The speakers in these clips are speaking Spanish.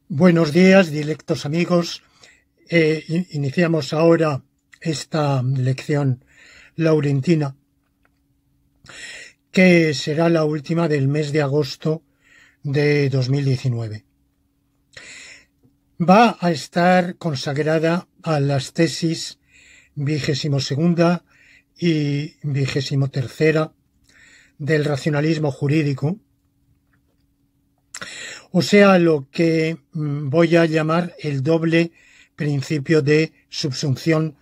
Buenos días, dilectos amigos. Iniciamos ahora esta lección laurentina, que será la última del mes de agosto de 2019. Va a estar consagrada a las tesis 22ª y 23ª del racionalismo jurídico, o sea, lo que voy a llamar el doble principio de subsunción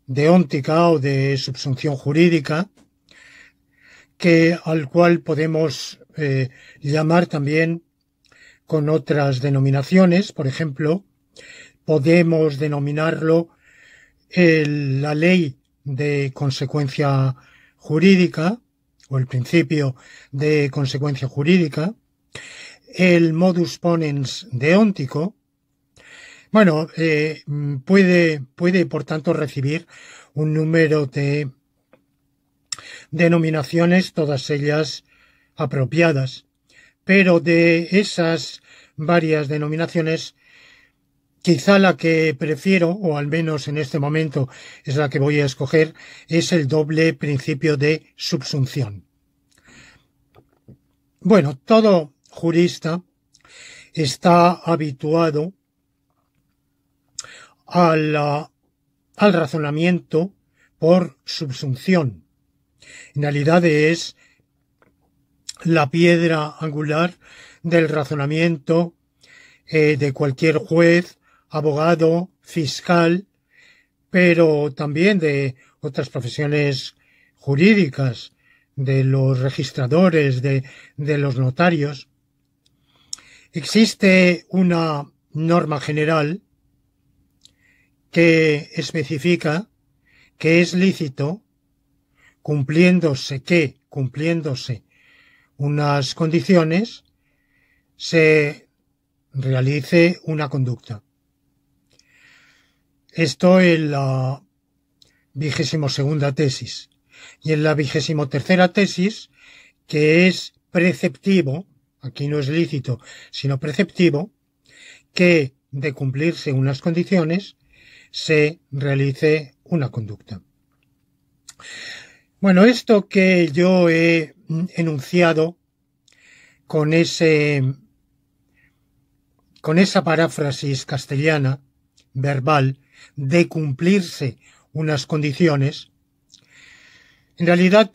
deóntica o de subsunción jurídica, al cual podemos llamar también con otras denominaciones. Por ejemplo, podemos denominarlo la ley de consecuencia jurídica o el principio de consecuencia jurídica, el modus ponens deóntico. Bueno, puede por tanto recibir un número de denominaciones, todas ellas apropiadas, pero de esas varias denominaciones, quizá la que prefiero, o al menos en este momento es la que voy a escoger, es el doble principio de subsunción. Bueno, todo jurista está habituado al razonamiento por subsunción. En realidad es la piedra angular del razonamiento de cualquier juez, abogado, fiscal, pero también de otras profesiones jurídicas, de los registradores, de los notarios. Existe una norma general que especifica que es lícito, cumpliéndose unas condiciones, se realice una conducta. Esto en la 22ª tesis. Y en la 23ª tesis, que es preceptivo, aquí no es lícito, sino preceptivo, que de cumplirse unas condiciones se realice una conducta. Bueno, esto que yo he enunciado con esa paráfrasis castellana, verbal, de cumplirse unas condiciones, en realidad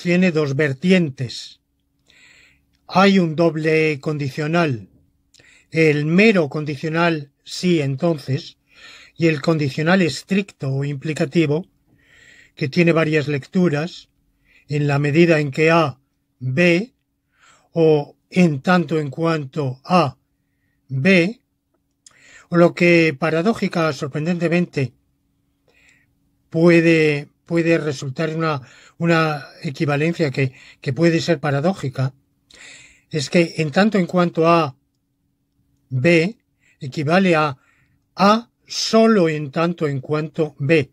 tiene dos vertientes. Hay un doble condicional, el mero condicional sí, entonces, y el condicional estricto o implicativo, que tiene varias lecturas, en la medida en que A, B, o en tanto en cuanto A, B, o lo que paradójica, sorprendentemente, puede resultar una equivalencia que puede ser paradójica, es que en tanto en cuanto A, B, equivale a solo en tanto en cuanto B.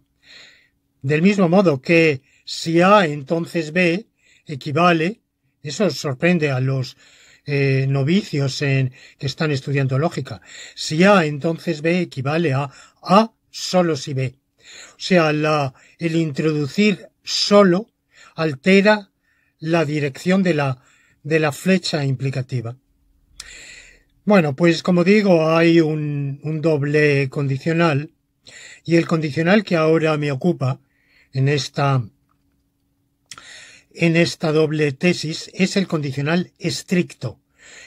Del mismo modo que si A entonces B equivale, eso sorprende a los novicios que están estudiando lógica, si A entonces B equivale a solo si B. O sea, el introducir solo altera la dirección de la flecha implicativa. Bueno, pues como digo, hay un doble condicional, y el condicional que ahora me ocupa en esta doble tesis es el condicional estricto,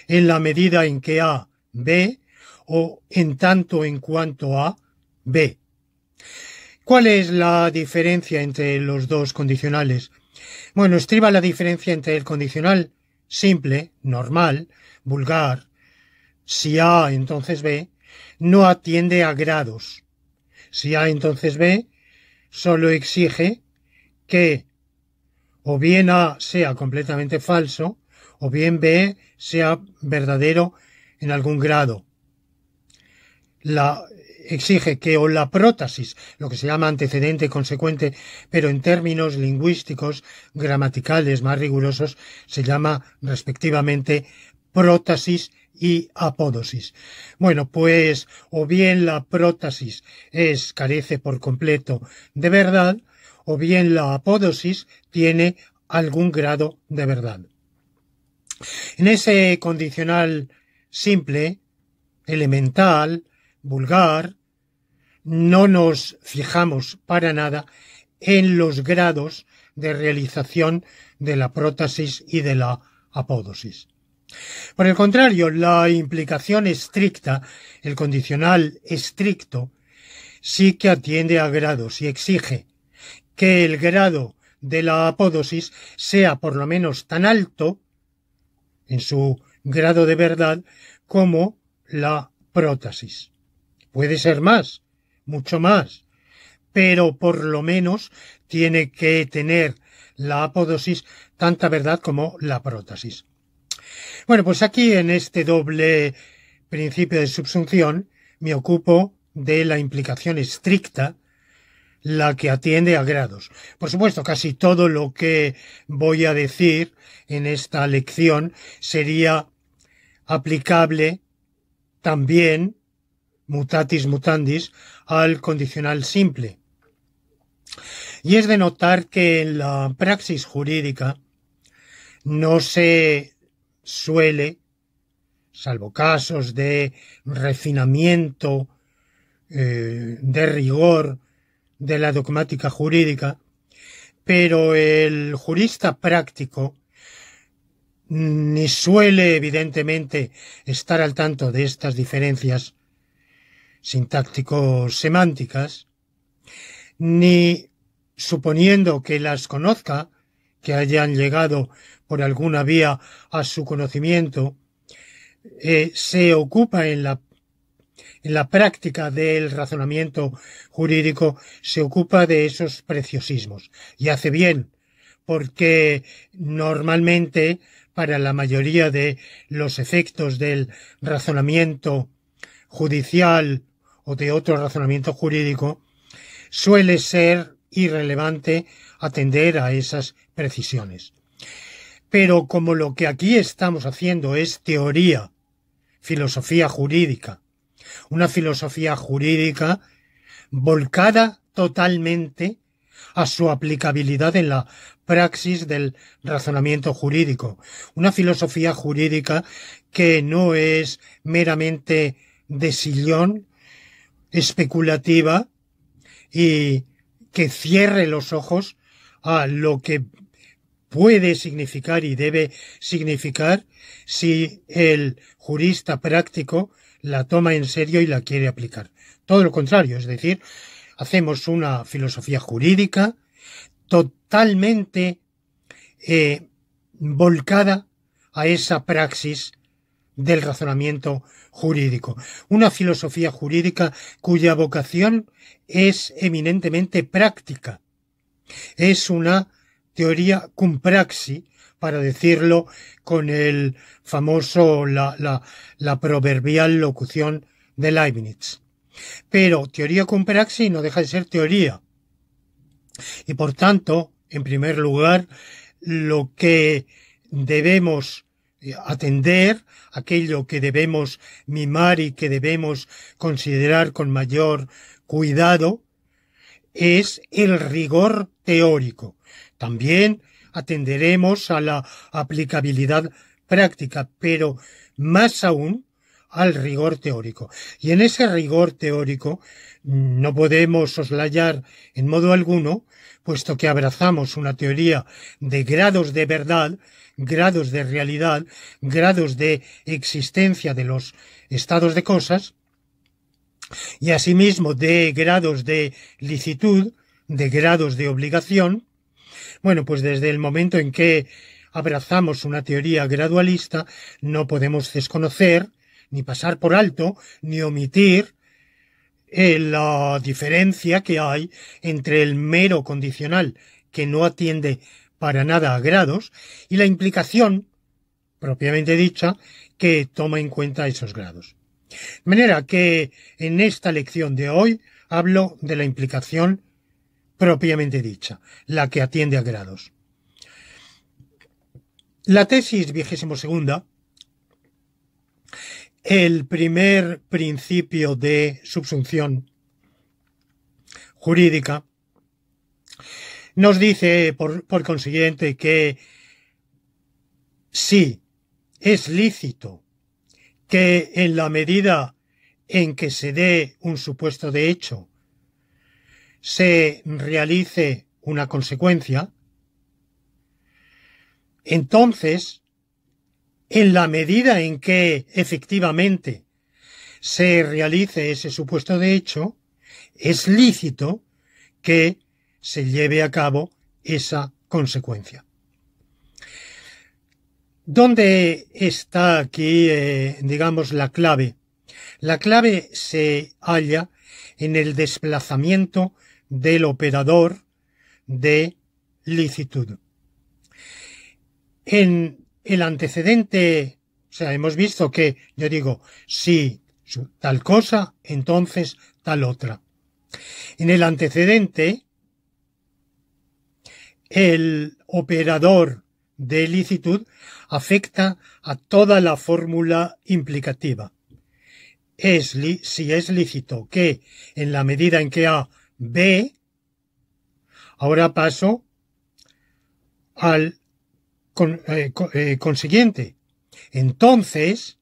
en la medida en que A, B, o en tanto en cuanto A, B. ¿Cuál es la diferencia entre los dos condicionales? Bueno, estriba la diferencia entre el condicional simple, normal, vulgar, si A entonces B, no atiende a grados. Si A entonces B, solo exige que o bien A sea completamente falso, o bien B sea verdadero en algún grado. exige que o la prótasis, lo que se llama antecedente consecuente, pero en términos lingüísticos, gramaticales más rigurosos, se llama respectivamente prótasis y apódosis. Bueno, pues o bien la prótasis carece por completo de verdad, o bien la apódosis tiene algún grado de verdad. En ese condicional simple, elemental, vulgar, no nos fijamos para nada en los grados de realización de la prótasis y de la apódosis. Por el contrario, la implicación estricta, el condicional estricto, sí que atiende a grados y exige que el grado de la apódosis sea por lo menos tan alto en su grado de verdad como la prótasis. Puede ser más, mucho más, pero por lo menos tiene que tener la apódosis tanta verdad como la prótasis. Bueno, pues aquí en este doble principio de subsunción me ocupo de la implicación estricta, la que atiende a grados. Por supuesto, casi todo lo que voy a decir en esta lección sería aplicable también, mutatis mutandis, al condicional simple. Y es de notar que en la praxis jurídica no se suele, salvo casos de refinamiento, de rigor de la dogmática jurídica, pero el jurista práctico ni suele evidentemente estar al tanto de estas diferencias sintáctico-semánticas, ni suponiendo que las conozca, que hayan llegado por alguna vía a su conocimiento, se ocupa en la práctica del razonamiento jurídico, se ocupa de esos preciosismos. Y hace bien, porque normalmente para la mayoría de los efectos del razonamiento judicial o de otro razonamiento jurídico, suele ser irrelevante atender a esas precisiones. Pero como lo que aquí estamos haciendo es teoría, filosofía jurídica, una filosofía jurídica volcada totalmente a su aplicabilidad en la praxis del razonamiento jurídico, una filosofía jurídica que no es meramente de sillón, especulativa, y que cierre los ojos a lo que puede significar y debe significar si el jurista práctico la toma en serio y la quiere aplicar. Todo lo contrario, es decir, hacemos una filosofía jurídica totalmente volcada a esa praxis del razonamiento jurídico. Una filosofía jurídica cuya vocación es eminentemente práctica. Es una teoría cum praxi, para decirlo con el famoso, la proverbial locución de Leibniz. Pero teoría cum praxi no deja de ser teoría. Y por tanto, en primer lugar, lo que debemos atender, aquello que debemos mimar y que debemos considerar con mayor cuidado, es el rigor teórico. También atenderemos a la aplicabilidad práctica, pero más aún al rigor teórico. Y en ese rigor teórico no podemos soslayar en modo alguno, puesto que abrazamos una teoría de grados de verdad, grados de realidad, grados de existencia de los estados de cosas, y asimismo de grados de licitud, de grados de obligación. Bueno, pues desde el momento en que abrazamos una teoría gradualista, no podemos desconocer, ni pasar por alto, ni omitir la diferencia que hay entre el mero condicional, que no atiende para nada a grados, y la implicación, propiamente dicha, que toma en cuenta esos grados. De manera que en esta lección de hoy hablo de la implicación propiamente dicha, la que atiende a grados. La tesis 22ª, el primer principio de subsunción jurídica, nos dice por consiguiente que sí es lícito que en la medida en que se dé un supuesto de hecho se realice una consecuencia, entonces, en la medida en que efectivamente se realice ese supuesto de hecho, es lícito que se lleve a cabo esa consecuencia. ¿Dónde está aquí, digamos, la clave? La clave se halla en el desplazamiento del operador de licitud. En el antecedente, o sea, hemos visto que, yo digo, si tal cosa, entonces tal otra. En el antecedente, el operador de licitud afecta a toda la fórmula implicativa. Si es lícito que en la medida en que A, B, ahora paso al consiguiente. Entonces,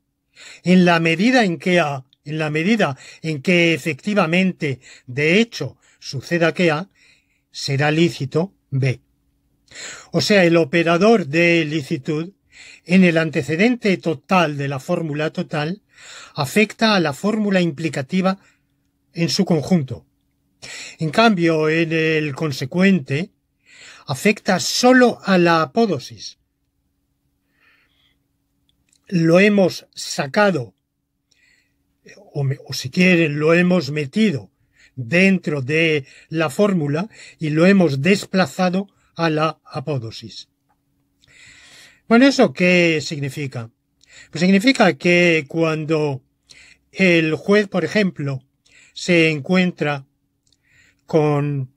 en la medida en que efectivamente, de hecho, suceda que A, será lícito B. O sea, el operador de licitud, en el antecedente total de la fórmula total, afecta a la fórmula implicativa en su conjunto. En cambio, en el consecuente, afecta sólo a la apódosis. Lo hemos sacado, o si quieren, lo hemos metido dentro de la fórmula y lo hemos desplazado a la apódosis. Bueno, ¿eso qué significa? Pues significa que cuando el juez, por ejemplo, se encuentra con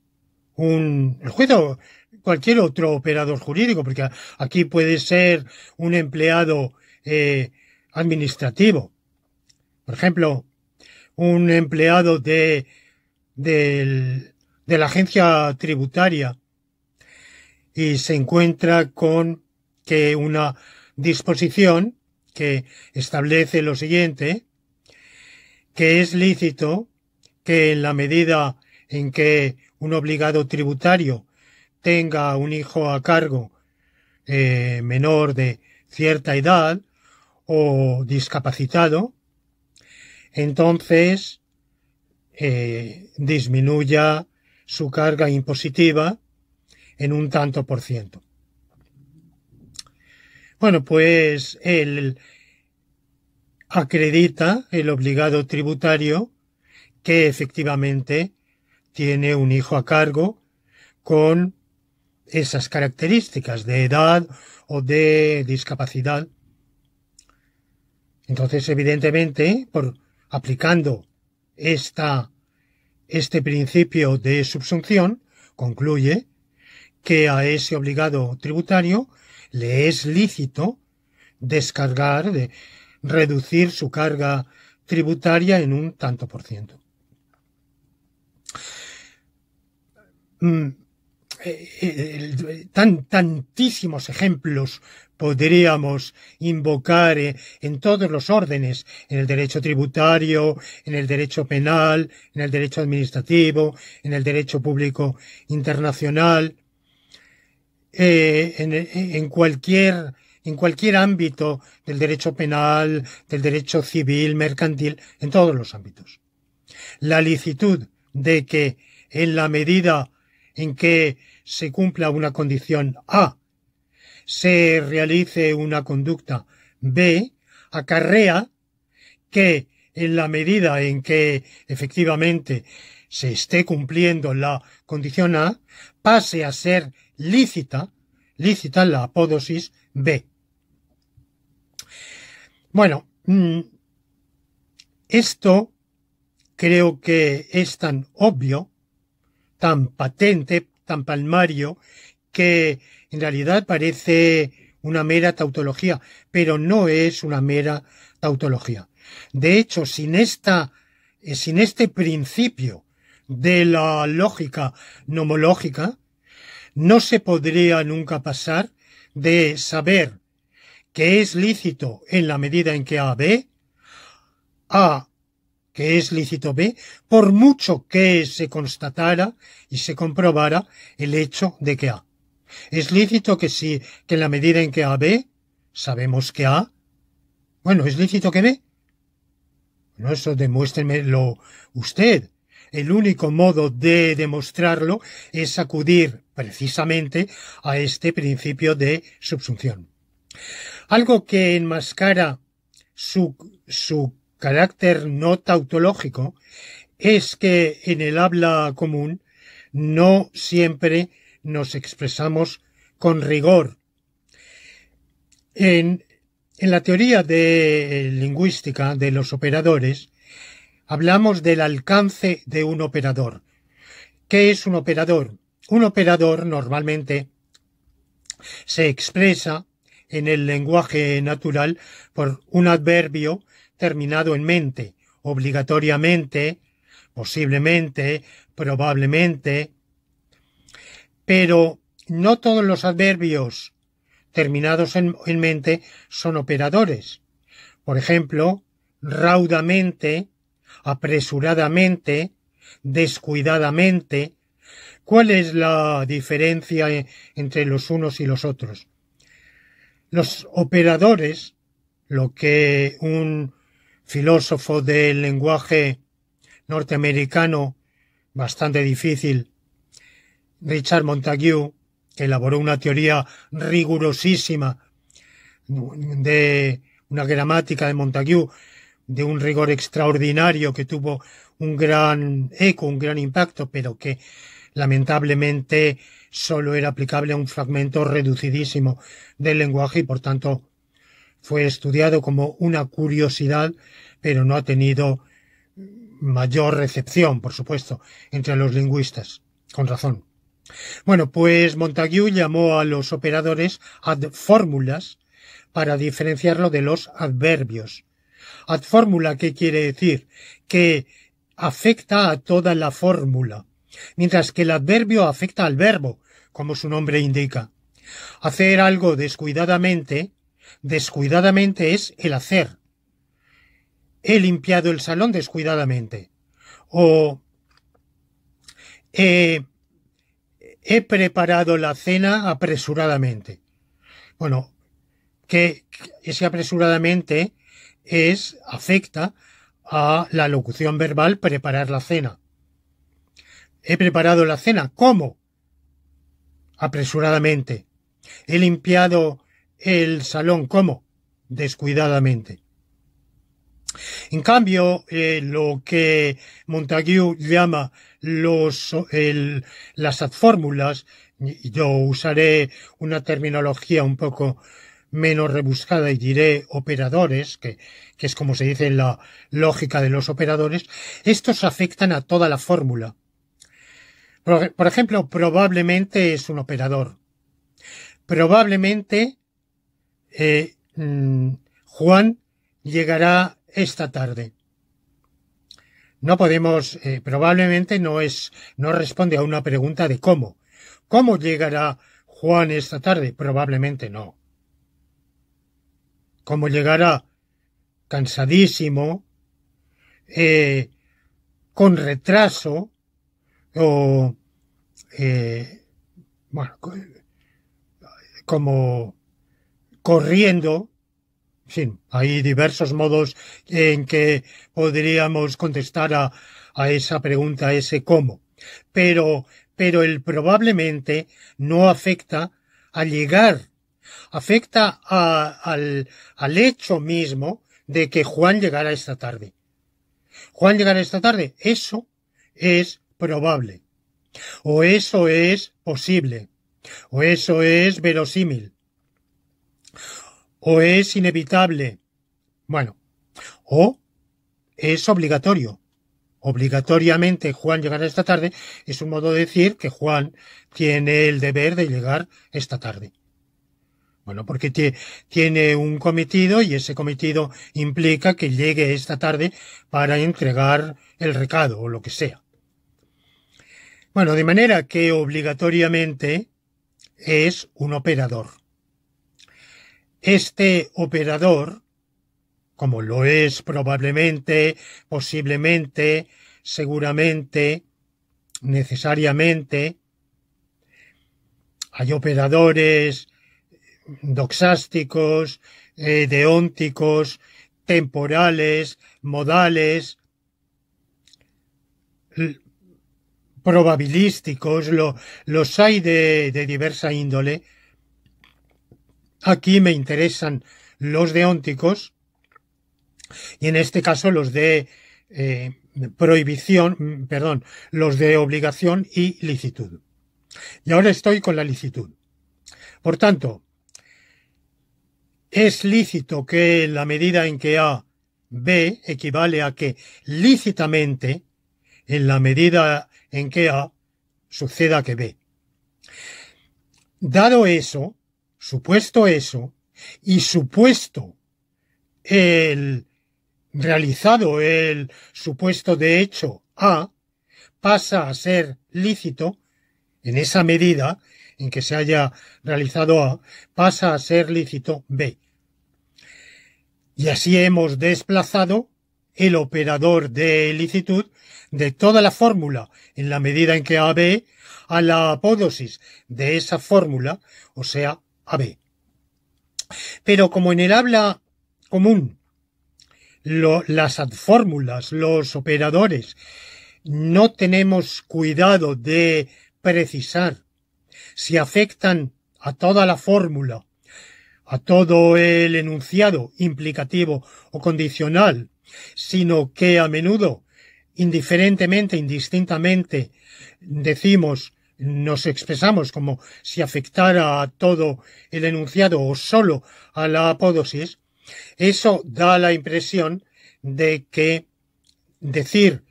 el juez o cualquier otro operador jurídico, porque aquí puede ser un empleado administrativo. Por ejemplo, un empleado de la agencia tributaria y se encuentra con que una disposición que establece lo siguiente, que es lícito que en la medida en que un obligado tributario tenga un hijo a cargo menor de cierta edad o discapacitado, entonces disminuya su carga impositiva en un tanto por ciento. Bueno, pues él acredita, el obligado tributario, que efectivamente tiene un hijo a cargo con esas características de edad o de discapacidad. Entonces, evidentemente, aplicando este principio de subsunción, concluye que a ese obligado tributario le es lícito reducir su carga tributaria en un tanto por ciento. Tantísimos ejemplos podríamos invocar en todos los órdenes, en el derecho tributario, en el derecho penal, en el derecho administrativo, en el derecho público internacional, en cualquier ámbito del derecho penal, del derecho civil, mercantil, en todos los ámbitos. La licitud de que en la medida en que se cumpla una condición A, se realice una conducta B, acarrea que en la medida en que efectivamente se esté cumpliendo la condición A, pase a ser lícita la apódosis B. Bueno, Esto creo que es tan obvio, tan patente, tan palmario, que en realidad parece una mera tautología, pero no es una mera tautología. De hecho, sin este principio de la lógica nomológica, no se podría nunca pasar de saber que es lícito en la medida en que A, B, A, que es lícito B, por mucho que se constatara y se comprobara el hecho de que A. Es lícito que en la medida en que A, B, sabemos que A, bueno, es lícito que B. No, eso demuéstrenmelo usted. El único modo de demostrarlo es acudir precisamente a este principio de subsunción. Algo que enmascara su carácter no tautológico es que en el habla común no siempre nos expresamos con rigor. En la teoría de lingüística de los operadores hablamos del alcance de un operador. ¿Qué es un operador? Un operador normalmente se expresa en el lenguaje natural por un adverbio terminado en mente, obligatoriamente, posiblemente, probablemente, pero no todos los adverbios terminados en mente son operadores. Por ejemplo, raudamente, apresuradamente, descuidadamente. ¿Cuál es la diferencia entre los unos y los otros? Los operadores, lo que un filósofo del lenguaje norteamericano bastante difícil, Richard Montague, que elaboró una teoría rigurosísima de una gramática de Montague, de un rigor extraordinario que tuvo un gran eco, un gran impacto, pero que lamentablemente solo era aplicable a un fragmento reducidísimo del lenguaje y por tanto fue estudiado como una curiosidad, pero no ha tenido mayor recepción, por supuesto, entre los lingüistas, con razón. Bueno, pues Montague llamó a los operadores adfórmulas para diferenciarlo de los adverbios. Adfórmula, ¿qué quiere decir? Que afecta a toda la fórmula, mientras que el adverbio afecta al verbo, como su nombre indica. Hacer algo descuidadamente es el hacer. He limpiado el salón descuidadamente. O he preparado la cena apresuradamente. Bueno, que ese apresuradamente afecta a la locución verbal preparar la cena. He preparado la cena. ¿Cómo? Apresuradamente. He limpiado el salón. ¿Cómo? Descuidadamente. En cambio, lo que Montague llama las adfórmulas, yo usaré una terminología un poco menos rebuscada y diré operadores, que es como se dice en la lógica de los operadores, estos afectan a toda la fórmula. Por ejemplo, probablemente es un operador. Probablemente Juan llegará esta tarde. No podemos, probablemente no responde a una pregunta de cómo. ¿Cómo llegará Juan esta tarde? Probablemente no. ¿Cómo llegará? Cansadísimo, con retraso, o bueno, como corriendo. En fin, hay diversos modos en que podríamos contestar a esa pregunta, a ese cómo. Pero el probablemente no afecta a llegar, afecta al hecho mismo de que Juan llegará esta tarde. Juan llegará esta tarde, eso es probable, o eso es posible, o eso es verosímil, o es inevitable. Bueno, o es obligatorio. Obligatoriamente Juan llegará esta tarde es un modo de decir que Juan tiene el deber de llegar esta tarde. Bueno, porque tiene un cometido y ese cometido implica que llegue esta tarde para entregar el recado o lo que sea. Bueno, de manera que obligatoriamente es un operador. Este operador, como lo es probablemente, posiblemente, seguramente, necesariamente, hay operadores doxásticos, deónticos, temporales, modales, probabilísticos, los hay de diversa índole. Aquí me interesan los deónticos y en este caso los de los de obligación y licitud. Y ahora estoy con la licitud. Por tanto, es lícito que en la medida en que A, B equivale a que lícitamente, en la medida en que A, suceda que B. Dado eso, supuesto eso, y supuesto realizado el supuesto de hecho A, pasa a ser lícito, en esa medida en que se haya realizado A, pasa a ser lícito B. Y así hemos desplazado el operador de licitud de toda la fórmula en la medida en que AB a la apódosis de esa fórmula, o sea, AB. Pero como en el habla común las fórmulas, los operadores, no tenemos cuidado de precisar si afectan a toda la fórmula, a todo el enunciado implicativo o condicional, sino que a menudo, indiferentemente, indistintamente, nos expresamos como si afectara a todo el enunciado o solo a la apódosis, eso da la impresión de que decir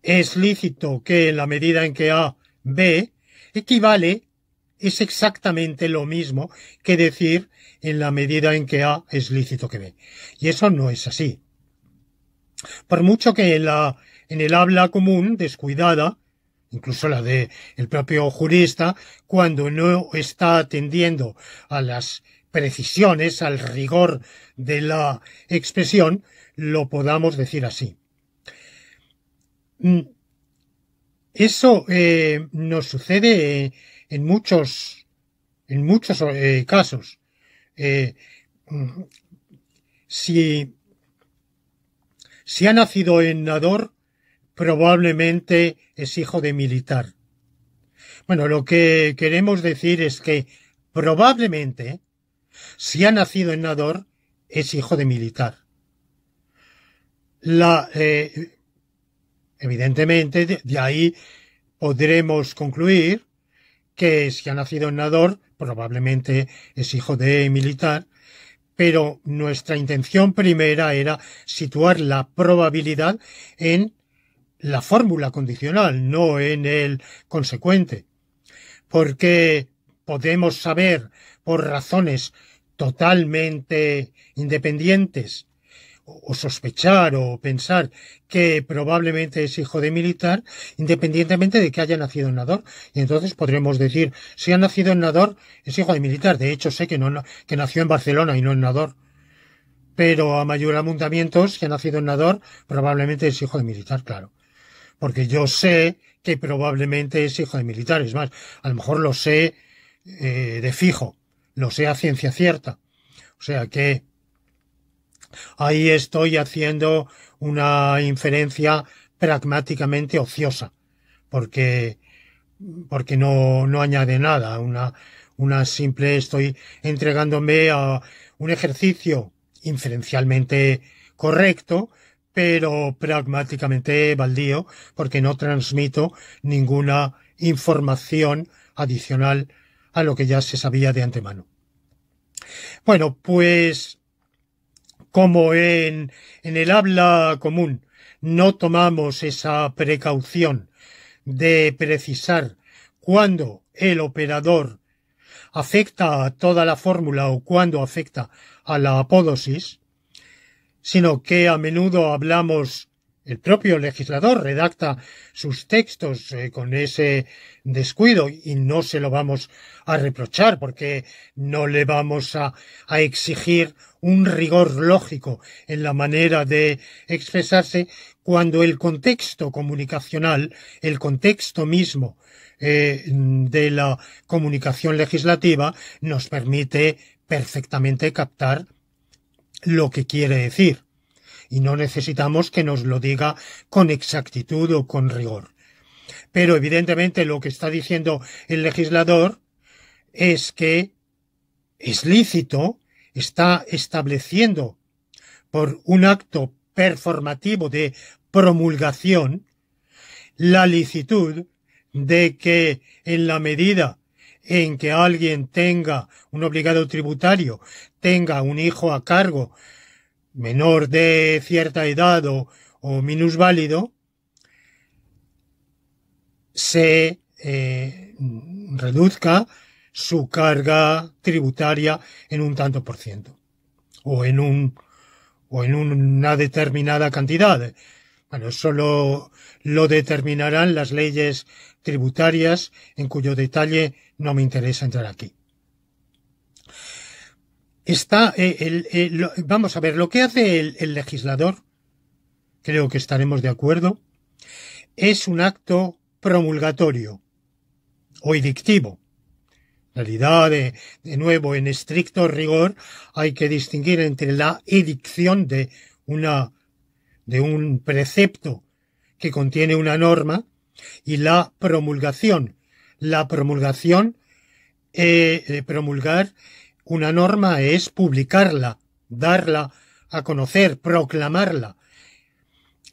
es lícito que en la medida en que A, B, es exactamente lo mismo que decir en la medida en que A es lícito que B. Y eso no es así. Por mucho que en el habla común, descuidada, incluso la de el propio jurista, cuando no está atendiendo a las precisiones, al rigor de la expresión, lo podamos decir así. Eso nos sucede en muchos casos. Si ha nacido en Nador, probablemente es hijo de militar. Bueno, lo que queremos decir es que probablemente, si ha nacido en Nador, es hijo de militar. Evidentemente, de ahí podremos concluir que si ha nacido en Nador, probablemente es hijo de militar, pero nuestra intención primera era situar la probabilidad en la fórmula condicional, no en el consecuente, porque podemos saber por razones totalmente independientes o sospechar o pensar que probablemente es hijo de militar, independientemente de que haya nacido en Nador. Y entonces podremos decir, si ha nacido en Nador, es hijo de militar. De hecho, sé que nació en Barcelona y no en Nador. Pero a mayor amuntamiento, si ha nacido en Nador, probablemente es hijo de militar, claro. Porque yo sé que probablemente es hijo de militar. Es más, a lo mejor lo sé de fijo, lo sé a ciencia cierta. O sea que ahí estoy haciendo una inferencia pragmáticamente ociosa, porque no añade nada, una simple, estoy entregándome a un ejercicio inferencialmente correcto, pero pragmáticamente baldío, porque no transmito ninguna información adicional a lo que ya se sabía de antemano. Bueno, pues como en el habla común no tomamos esa precaución de precisar cuándo el operador afecta a toda la fórmula o cuándo afecta a la apódosis, sino que a menudo hablamos, el propio legislador redacta sus textos con ese descuido y no se lo vamos a reprochar porque no le vamos a exigir un rigor lógico en la manera de expresarse cuando el contexto comunicacional, el contexto mismo de la comunicación legislativa nos permite perfectamente captar lo que quiere decir. Y no necesitamos que nos lo diga con exactitud o con rigor. Pero evidentemente lo que está diciendo el legislador es que es lícito, está estableciendo por un acto performativo de promulgación la licitud de que en la medida en que alguien tenga un obligado tributario, tenga un hijo a cargo menor de cierta edad o minusválido, se reduzca su carga tributaria en un tanto por ciento o en una determinada cantidad. Bueno, eso lo determinarán las leyes tributarias, en cuyo detalle no me interesa entrar aquí. Vamos a ver, lo que hace el legislador, creo que estaremos de acuerdo, es un acto promulgatorio o edictivo. En realidad, de nuevo, en estricto rigor, hay que distinguir entre la edicción de un precepto que contiene una norma y la promulgación. La promulgación, promulgar una norma es publicarla, darla a conocer, proclamarla.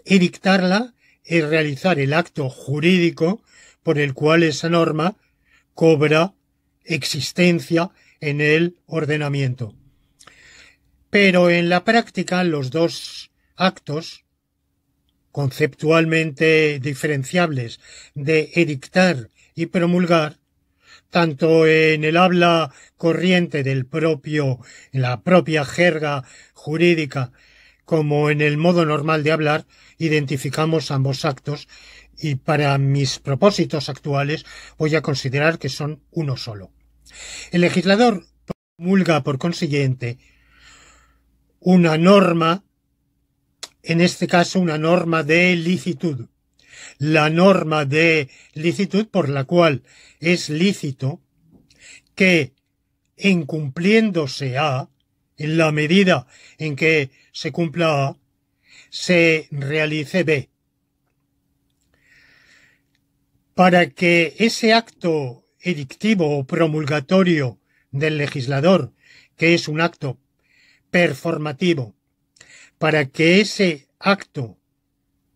Edictarla es realizar el acto jurídico por el cual esa norma cobra existencia en el ordenamiento. Pero en la práctica los dos actos, conceptualmente diferenciables de edictar y promulgar, tanto en el habla corriente en la propia jerga jurídica, como en el modo normal de hablar, identificamos ambos actos y para mis propósitos actuales voy a considerar que son uno solo. El legislador promulga, por consiguiente, una norma, en este caso una norma de licitud. La norma de licitud por la cual es lícito que, incumpliéndose A, en la medida en que se cumpla A, se realice B. Para que ese acto edictivo o promulgatorio del legislador, que es un acto performativo, para que ese acto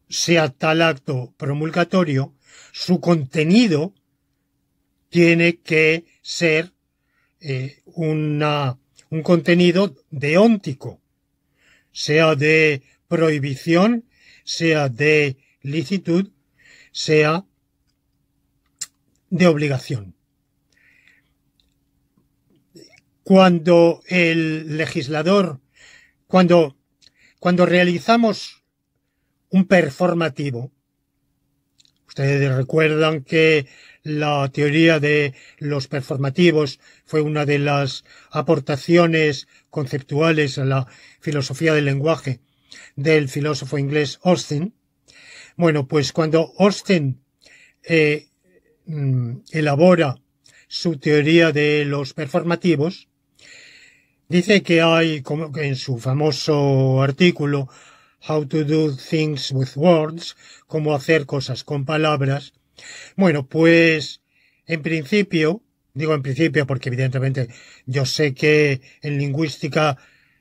sea tal acto promulgatorio, su contenido tiene que ser un contenido deóntico, sea de prohibición, sea de licitud, sea de obligación. Cuando el legislador, cuando realizamos un performativo, ustedes recuerdan que la teoría de los performativos fue una de las aportaciones conceptuales a la filosofía del lenguaje del filósofo inglés Austin. Bueno, pues cuando Austin elabora su teoría de los performativos, dice que hay, como en su famoso artículo How to do things with words, cómo hacer cosas con palabras. Bueno, pues en principio, digo en principio porque evidentemente yo sé que en lingüística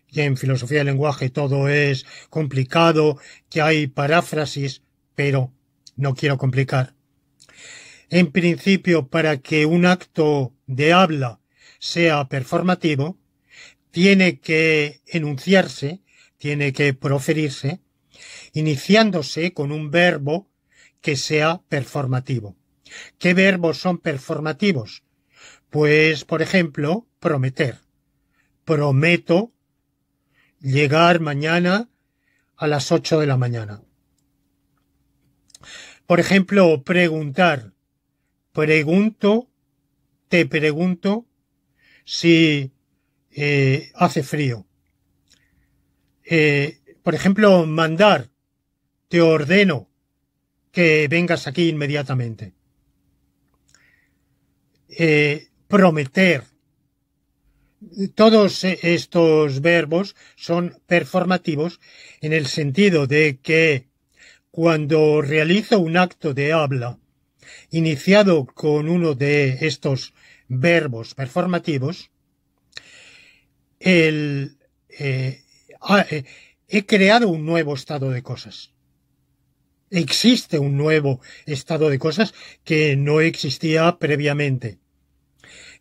y en filosofía del lenguaje todo es complicado, que hay paráfrasis, pero no quiero complicar. En principio, para que un acto de habla sea performativo, tiene que enunciarse, tiene que proferirse iniciándose con un verbo que sea performativo. ¿Qué verbos son performativos? Pues, por ejemplo, prometer. Prometo llegar mañana a las 8 de la mañana. Por ejemplo, preguntar. Pregunto, te pregunto si hace frío. Por ejemplo, mandar. Te ordeno que vengas aquí inmediatamente. Prometer. Todos estos verbos son performativos en el sentido de que cuando realizo un acto de habla iniciado con uno de estos verbos performativos, he creado un nuevo estado de cosas. Existe un nuevo estado de cosas que no existía previamente.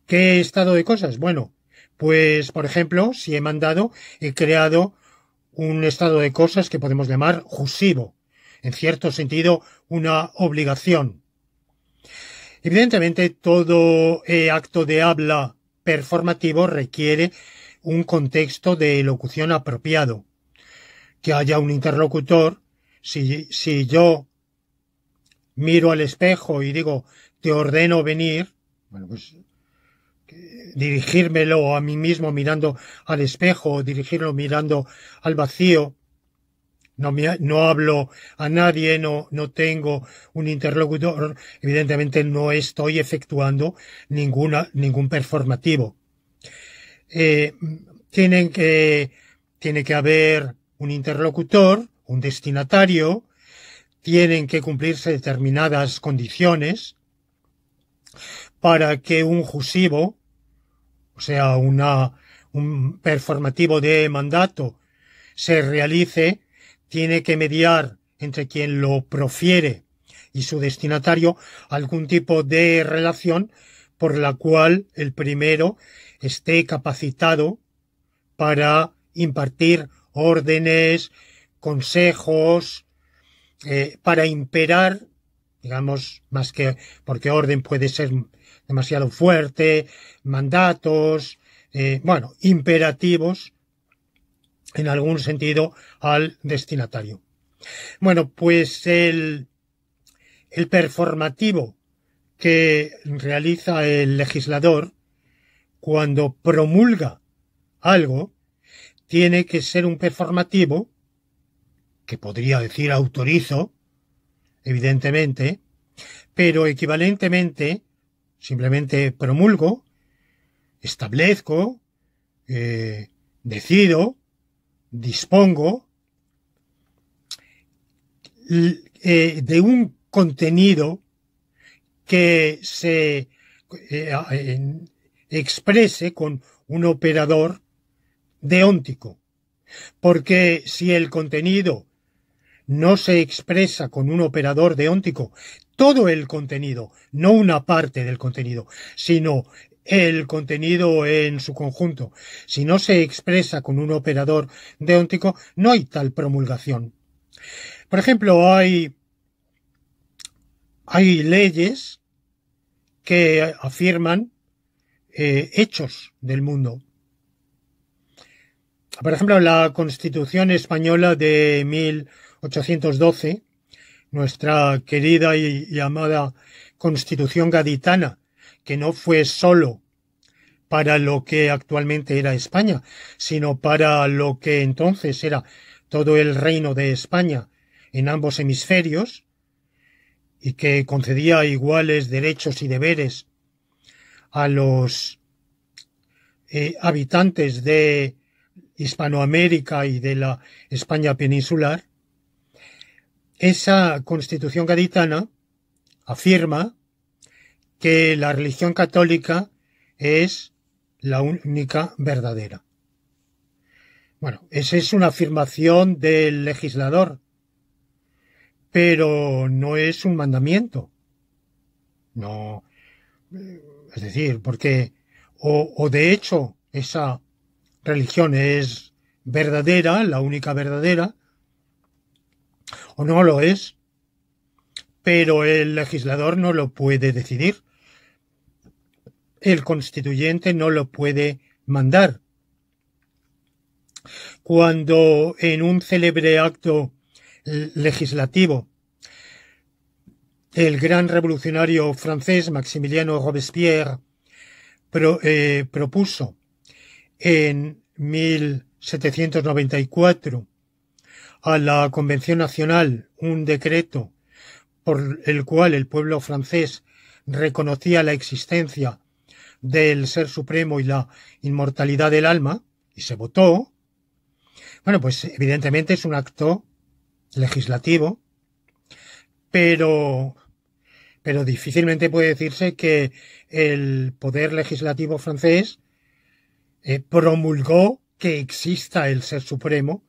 ¿Qué estado de cosas? Bueno, pues, por ejemplo, si he mandado, he creado un estado de cosas que podemos llamar jusivo. En cierto sentido, una obligación. Evidentemente, todo acto de habla performativo requiere un contexto de locución apropiado. Que haya un interlocutor. Si yo miro al espejo y digo, te ordeno venir, bueno, pues dirigírmelo a mí mismo mirando al espejo, dirigirlo mirando al vacío. No hablo a nadie, no tengo un interlocutor. Evidentemente no estoy efectuando ningún performativo. Tiene que haber un interlocutor, un destinatario, tienen que cumplirse determinadas condiciones para que un jusivo, o sea, un performativo de mandato, se realice. Tiene que mediar entre quien lo profiere y su destinatario algún tipo de relación por la cual el primero esté capacitado para impartir órdenes, consejos, para imperar, digamos, más que porque orden puede ser demasiado fuerte, mandatos, imperativos en algún sentido al destinatario. Bueno, pues el performativo que realiza el legislador cuando promulga algo tiene que ser un performativo que podría decir autorizo, evidentemente, pero equivalentemente simplemente promulgo, establezco, decido, dispongo de un contenido que se exprese con un operador deóntico. Porque si el contenido no se expresa con un operador deóntico, todo el contenido, no una parte del contenido, sino el contenido en su conjunto, si no se expresa con un operador deóntico, no hay tal promulgación. Por ejemplo, hay leyes que afirman hechos del mundo. Por ejemplo, la Constitución española de 1812, nuestra querida y amada Constitución gaditana, que no fue solo para lo que actualmente era España, sino para lo que entonces era todo el reino de España en ambos hemisferios, y que concedía iguales derechos y deberes a los habitantes de Hispanoamérica y de la España peninsular. Esa Constitución gaditana afirma que la religión católica es la única verdadera. Bueno, esa es una afirmación del legislador, pero no es un mandamiento. No, es decir, porque o de hecho esa religión es verdadera, la única verdadera, o no lo es, pero el legislador no lo puede decidir. El constituyente no lo puede mandar. Cuando en un célebre acto legislativo el gran revolucionario francés Maximiliano Robespierre propuso en 1794 a la Convención Nacional un decreto por el cual el pueblo francés reconocía la existencia del Ser Supremo y la inmortalidad del alma, y se votó. Bueno, pues evidentemente es un acto legislativo, pero difícilmente puede decirse que el poder legislativo francés promulgó que exista el Ser Supremo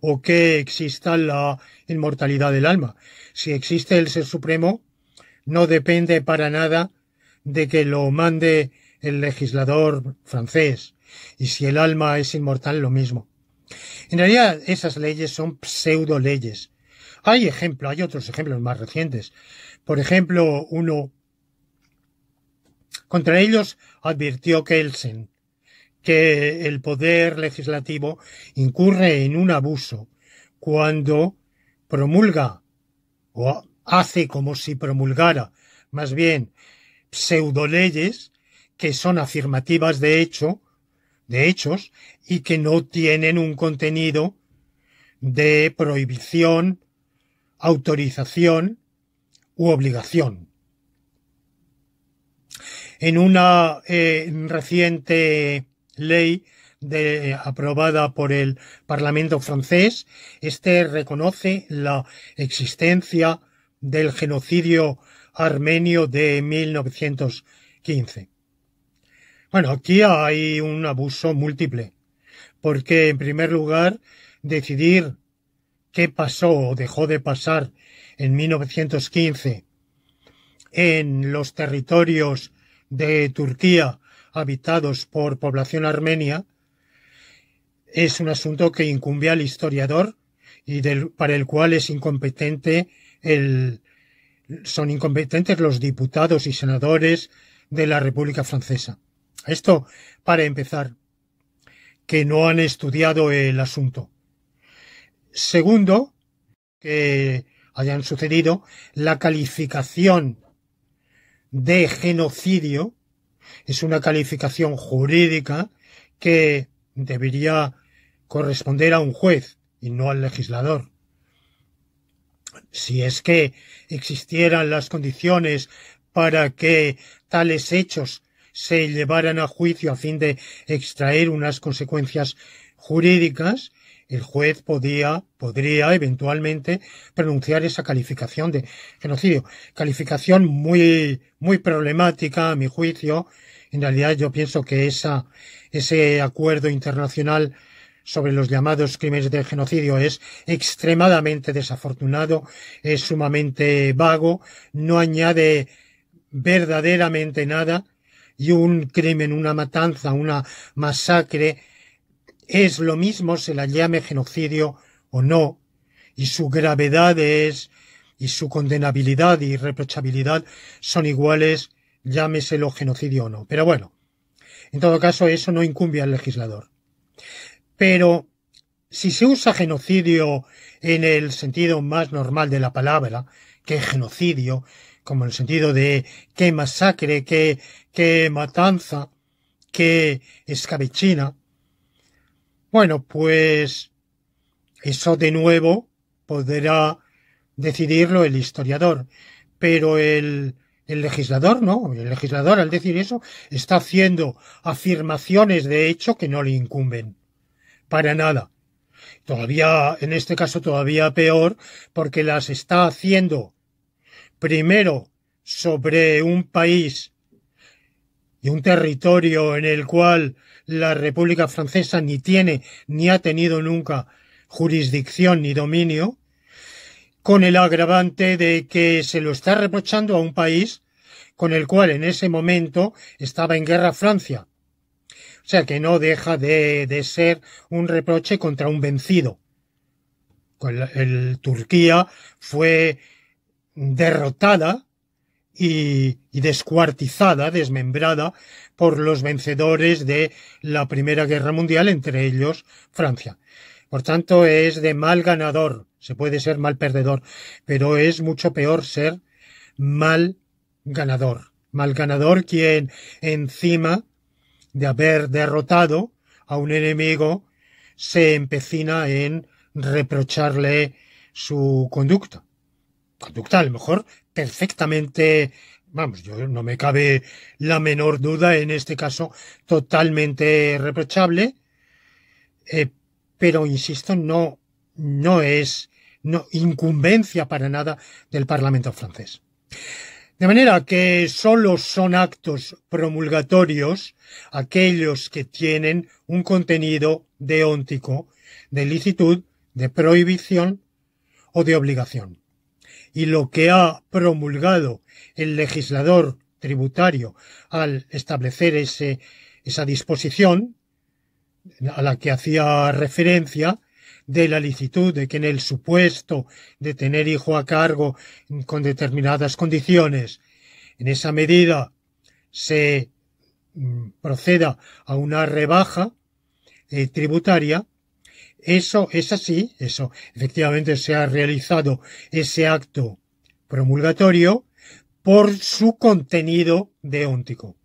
o que exista la inmortalidad del alma. Si existe el Ser Supremo, no depende para nada de que lo mande el legislador francés, y si el alma es inmortal, lo mismo. En realidad, esas leyes son pseudo leyes. Hay otros ejemplos más recientes. Por ejemplo, contra ellos advirtió Kelsen que el poder legislativo incurre en un abuso cuando promulga o hace como si promulgara más bien pseudoleyes que son afirmativas de hechos y que no tienen un contenido de prohibición, autorización u obligación. En una reciente ley aprobada por el Parlamento francés, reconoce la existencia del genocidio armenio de 1915. Bueno, aquí hay un abuso múltiple, porque en primer lugar, decidir qué pasó o dejó de pasar en 1915 en los territorios de Turquía habitados por población armenia es un asunto que incumbe al historiador y para el cual es incompetente son incompetentes los diputados y senadores de la República Francesa. Esto para empezar, que no han estudiado el asunto. Segundo, que hayan sucedido, la calificación de genocidio es una calificación jurídica que debería corresponder a un juez y no al legislador. Si es que existieran las condiciones para que tales hechos se llevaran a juicio a fin de extraer unas consecuencias jurídicas, el juez podría eventualmente pronunciar esa calificación de genocidio. Calificación muy, muy problemática, a mi juicio. En realidad yo pienso que ese acuerdo internacional sobre los llamados crímenes de genocidio es extremadamente desafortunado, es sumamente vago, no añade verdaderamente nada, y un crimen, una matanza, una masacre, es lo mismo se la llame genocidio o no, y su gravedad y su condenabilidad y reprochabilidad son iguales, llámeselo genocidio o no. Pero bueno, en todo caso eso no incumbe al legislador. Pero si se usa genocidio en el sentido más normal de la palabra, que genocidio, como en el sentido de qué masacre, qué matanza, qué escabechina, bueno, pues eso de nuevo podrá decidirlo el historiador, pero el legislador no. El legislador, al decir eso, está haciendo afirmaciones de hecho que no le incumben para nada. Todavía, en este caso, todavía peor, porque las está haciendo primero sobre un país y un territorio en el cual la República Francesa ni tiene ni ha tenido nunca jurisdicción ni dominio, con el agravante de que se lo está reprochando a un país con el cual en ese momento estaba en guerra Francia. O sea que no deja de ser un reproche contra un vencido. Turquía fue derrotada y descuartizada, desmembrada por los vencedores de la Primera Guerra Mundial, entre ellos Francia. Por tanto, es de mal ganador. Se puede ser mal perdedor, pero es mucho peor ser mal ganador. Mal ganador quien, encima de haber derrotado a un enemigo, se empecina en reprocharle su conducta. Conducta, a lo mejor, perfectamente, vamos, yo no me cabe la menor duda, en este caso, totalmente reprochable, pero, insisto, no es incumbencia para nada del Parlamento francés. De manera que sólo son actos promulgatorios aquellos que tienen un contenido deóntico, de licitud, de prohibición o de obligación. Y lo que ha promulgado el legislador tributario al establecer esa disposición a la que hacía referencia, de la licitud de que en el supuesto de tener hijo a cargo con determinadas condiciones, en esa medida se proceda a una rebaja tributaria, eso es así, eso efectivamente se ha realizado ese acto promulgatorio por su contenido deóntico.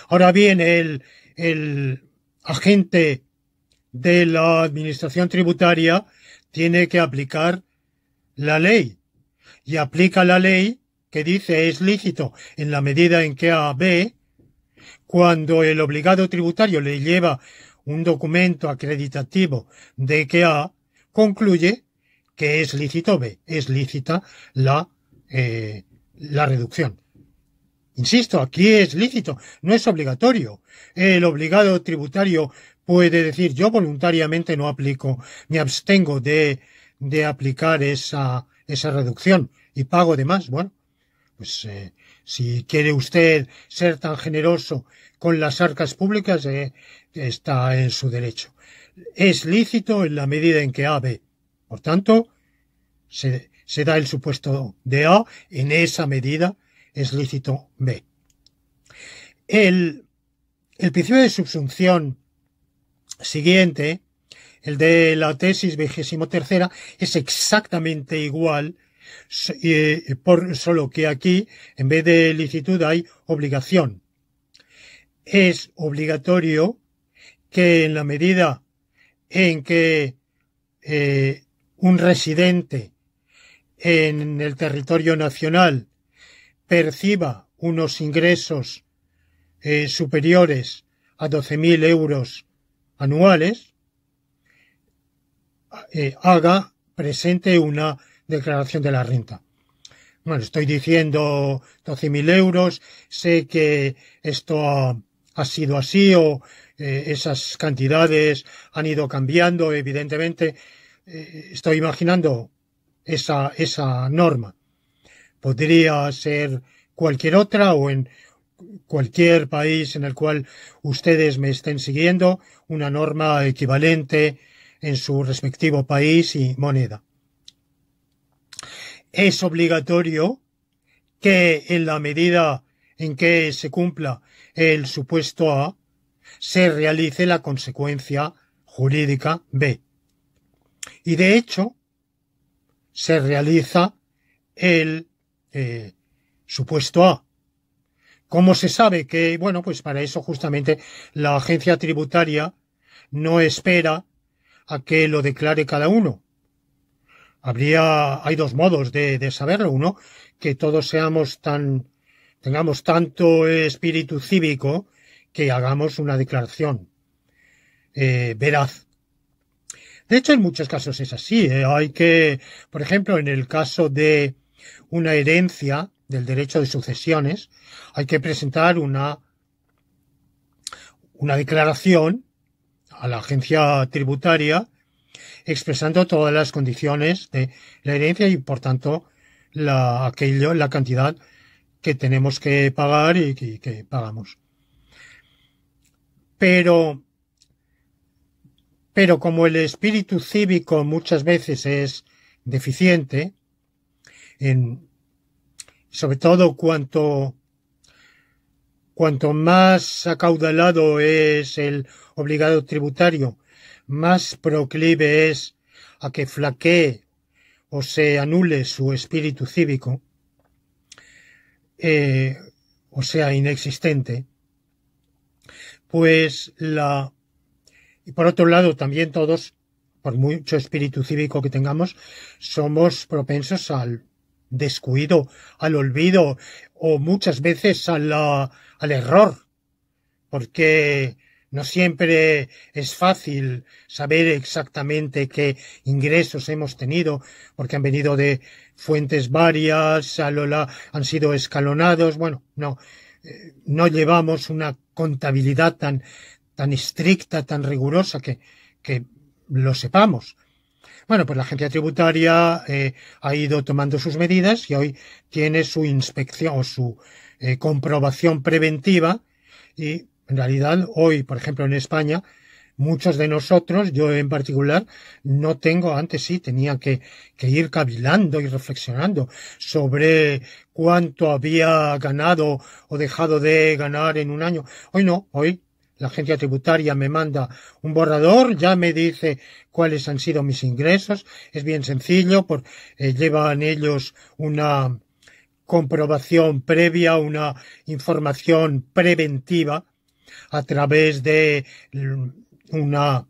Ahora bien, el agente de la administración tributaria tiene que aplicar la ley, y aplica la ley que dice es lícito en la medida en que A, B, cuando el obligado tributario le lleva un documento acreditativo de que A, concluye que es lícito B, es lícita la reducción. Insisto, aquí es lícito, no es obligatorio. El obligado tributario puede decir yo voluntariamente no aplico, me abstengo de aplicar esa reducción y pago de más. Bueno, pues si quiere usted ser tan generoso con las arcas públicas, está en su derecho. Es lícito en la medida en que A, B. Por tanto, se da el supuesto de A, en esa medida es lícito B. El principio de subsunción siguiente, el de la tesis 23ª, es exactamente igual, solo que aquí, en vez de licitud, hay obligación. Es obligatorio que en la medida en que un residente en el territorio nacional perciba unos ingresos superiores a 12.000 euros anuales, presente una declaración de la renta. Bueno, estoy diciendo 12.000 euros, sé que esto ha sido así o esas cantidades han ido cambiando, evidentemente. Estoy imaginando esa norma. Podría ser cualquier otra o en cualquier país en el cual ustedes me estén siguiendo, una norma equivalente en su respectivo país y moneda. Es obligatorio que en la medida en que se cumpla el supuesto A, se realice la consecuencia jurídica B. Y de hecho, se realiza el supuesto A. ¿Cómo se sabe que? Bueno, pues para eso justamente la agencia tributaria no espera a que lo declare cada uno. Hay dos modos de saberlo. Uno, que todos tengamos tanto espíritu cívico que hagamos una declaración veraz. De hecho, en muchos casos es así. Hay que, por ejemplo, en el caso de una herencia del derecho de sucesiones, hay que presentar una declaración a la agencia tributaria expresando todas las condiciones de la herencia y, por tanto, la cantidad que tenemos que pagar y que pagamos. pero como el espíritu cívico muchas veces es deficiente, sobre todo cuanto más acaudalado es el obligado tributario, más proclive es a que flaquee o se anule su espíritu cívico, o sea, inexistente, pues y por otro lado también todos, por mucho espíritu cívico que tengamos, somos propensos al descuido, al olvido o muchas veces al error, porque no siempre es fácil saber exactamente qué ingresos hemos tenido, porque han venido de fuentes varias, han sido escalonados. Bueno, no llevamos una contabilidad tan estricta, tan rigurosa que lo sepamos. Bueno, pues la agencia tributaria ha ido tomando sus medidas y hoy tiene su inspección o su comprobación preventiva, y en realidad hoy, por ejemplo, en España, muchos de nosotros, yo en particular, antes sí tenía que ir cavilando y reflexionando sobre cuánto había ganado o dejado de ganar en un año. Hoy no, hoy la agencia tributaria me manda un borrador, ya me dice cuáles han sido mis ingresos. Es bien sencillo, llevan ellos una comprobación previa, una información preventiva a través de una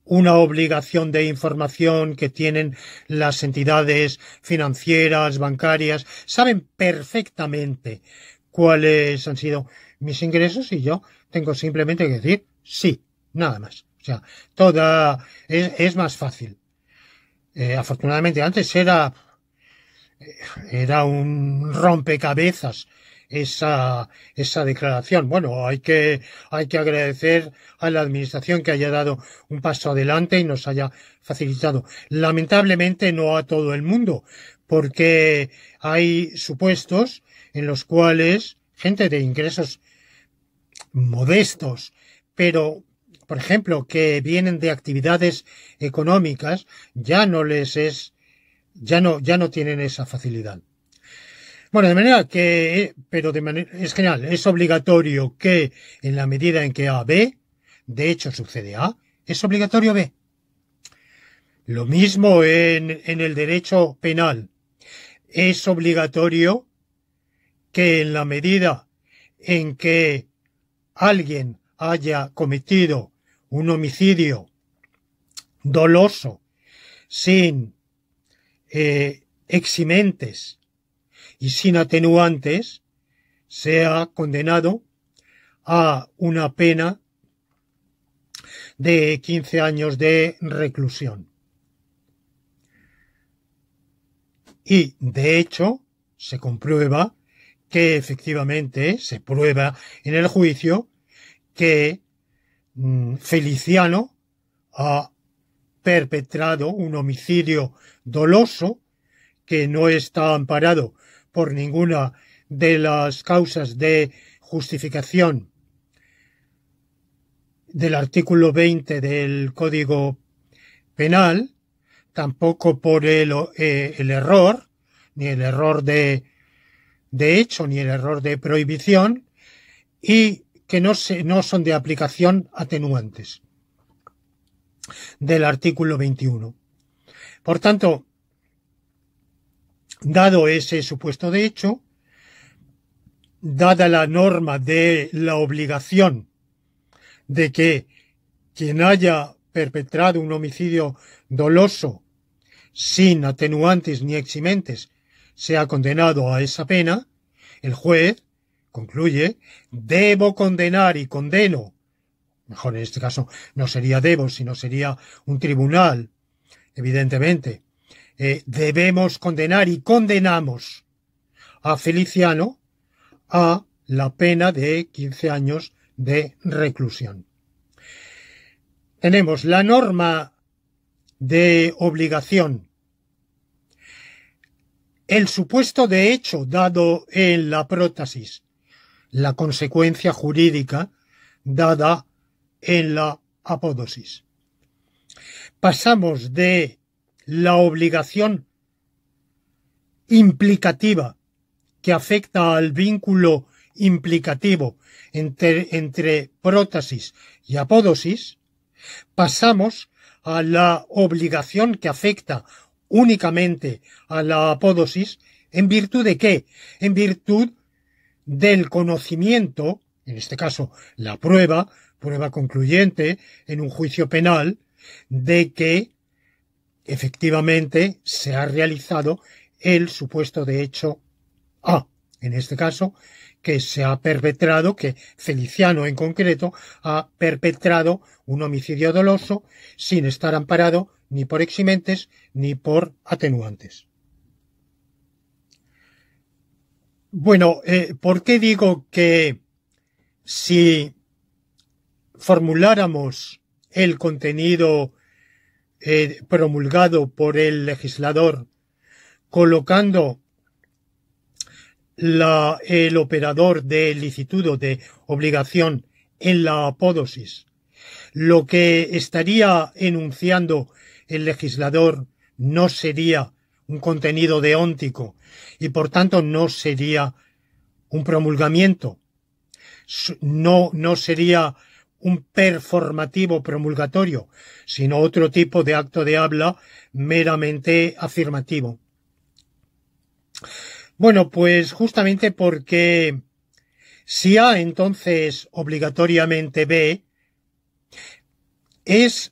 obligación de información que tienen las entidades financieras, bancarias. Saben perfectamente cuáles han sido mis ingresos y yo tengo simplemente que decir sí, nada más. O sea, es más fácil. Afortunadamente antes era un rompecabezas esa declaración. Bueno, hay que agradecer a la administración que haya dado un paso adelante y nos haya facilitado. Lamentablemente no a todo el mundo, porque hay supuestos en los cuales gente de ingresos modestos, pero por ejemplo que vienen de actividades económicas, ya no tienen esa facilidad. Bueno, es general, es obligatorio que en la medida en que A B, de hecho sucede A, es obligatorio B. Lo mismo en el derecho penal. Es obligatorio que en la medida en que alguien haya cometido un homicidio doloso sin eximentes y sin atenuantes, sea condenado a una pena de 15 años de reclusión. Y, de hecho, se comprueba que efectivamente se prueba en el juicio que Feliciano ha perpetrado un homicidio doloso que no está amparado por ninguna de las causas de justificación del artículo 20 del Código Penal, tampoco por el error, ni el error de hecho, ni el error de prohibición, y que no son de aplicación atenuantes del artículo 21. Por tanto, dado ese supuesto de hecho, dada la norma de la obligación de que quien haya perpetrado un homicidio doloso sin atenuantes ni eximentes sea condenado a esa pena, el juez concluye: debo condenar y condeno. Mejor en este caso no sería debo, sino sería un tribunal, evidentemente. Debemos condenar y condenamos a Feliciano a la pena de 15 años de reclusión. Tenemos la norma de obligación, el supuesto de hecho dado en la prótesis, la consecuencia jurídica dada en la apódosis. Pasamos de la obligación implicativa que afecta al vínculo implicativo entre prótasis y apódosis, pasamos a la obligación que afecta únicamente a la apódosis. ¿En virtud de qué? En virtud del conocimiento, en este caso la prueba concluyente en un juicio penal, de que efectivamente se ha realizado el supuesto de hecho A. En este caso, que se ha perpetrado, que Feliciano en concreto ha perpetrado un homicidio doloso sin estar amparado ni por eximentes ni por atenuantes. Bueno, ¿por qué digo que si formuláramos el contenido promulgado por el legislador colocando el operador de licitud o de obligación en la apódosis, lo que estaría enunciando el legislador no sería un contenido deóntico y por tanto no sería un promulgamiento, no sería un performativo promulgatorio, sino otro tipo de acto de habla meramente afirmativo. Bueno, pues justamente porque si A entonces obligatoriamente B es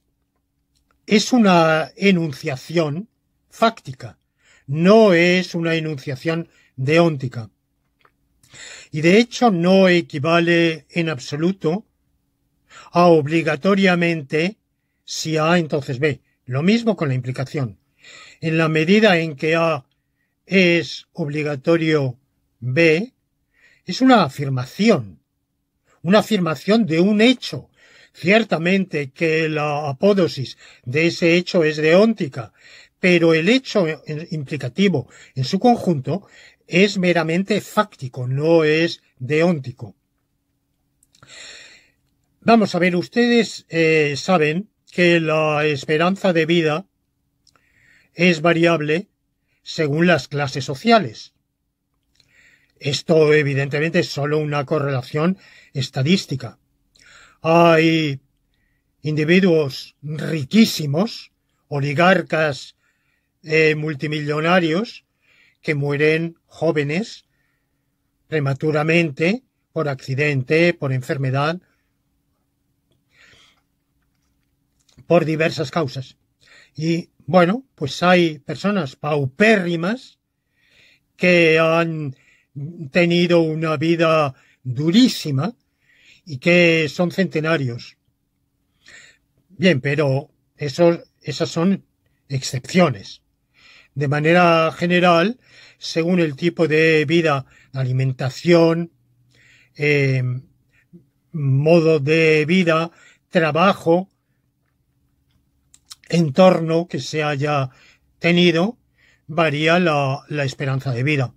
una enunciación fáctica, no es una enunciación deóntica. Y de hecho no equivale en absoluto a obligatoriamente si A entonces B. Lo mismo con la implicación. En la medida en que A es obligatorio B, es una afirmación de un hecho. Ciertamente que la apódosis de ese hecho es deóntica, pero el hecho implicativo en su conjunto es meramente fáctico, no es deóntico. Vamos a ver, ustedes saben que la esperanza de vida es variable según las clases sociales. Esto evidentemente es solo una correlación estadística. Hay individuos riquísimos, oligarcas multimillonarios, que mueren jóvenes, prematuramente, por accidente, por enfermedad, por diversas causas. Y bueno, pues hay personas paupérrimas que han tenido una vida durísima y que son centenarios. Bien, pero esas son excepciones. De manera general, según el tipo de vida, alimentación, modo de vida, trabajo, entorno que se haya tenido, varía la esperanza de vida.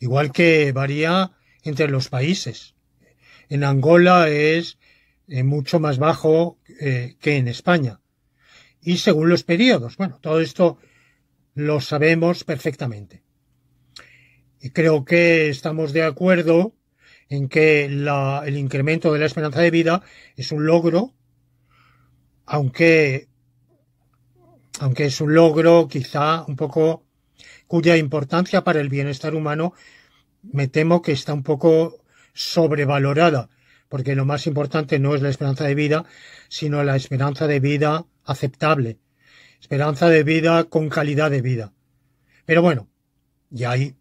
Igual que varía entre los países. En Angola es mucho más bajo que en España. Y según los periodos. Bueno, todo esto lo sabemos perfectamente. Y creo que estamos de acuerdo en que el incremento de la esperanza de vida es un logro, aunque es un logro quizá un poco cuya importancia para el bienestar humano me temo que está un poco sobrevalorada, porque lo más importante no es la esperanza de vida, sino la esperanza de vida aceptable, esperanza de vida con calidad de vida. Pero bueno, ya hay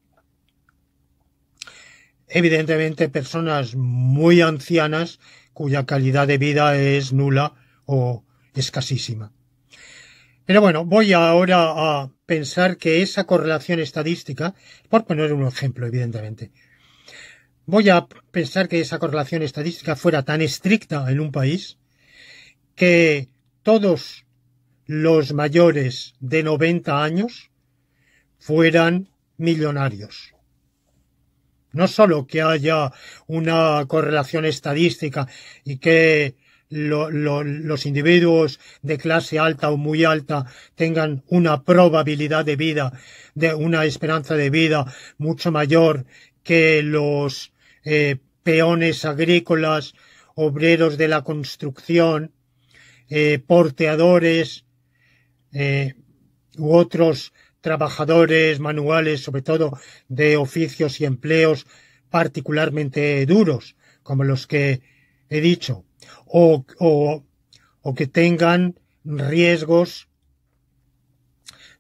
evidentemente personas muy ancianas cuya calidad de vida es nula o escasísima. Pero bueno, voy ahora a pensar que esa correlación estadística, por poner un ejemplo, evidentemente, voy a pensar que esa correlación estadística fuera tan estricta en un país que todos los mayores de 90 años fueran millonarios. no solo que haya una correlación estadística y que los individuos de clase alta o muy alta tengan una probabilidad de vida, de una esperanza de vida mucho mayor que los peones agrícolas, obreros de la construcción, porteadores u otros trabajadores manuales, sobre todo de oficios y empleos particularmente duros, como los que he dicho, o que tengan riesgos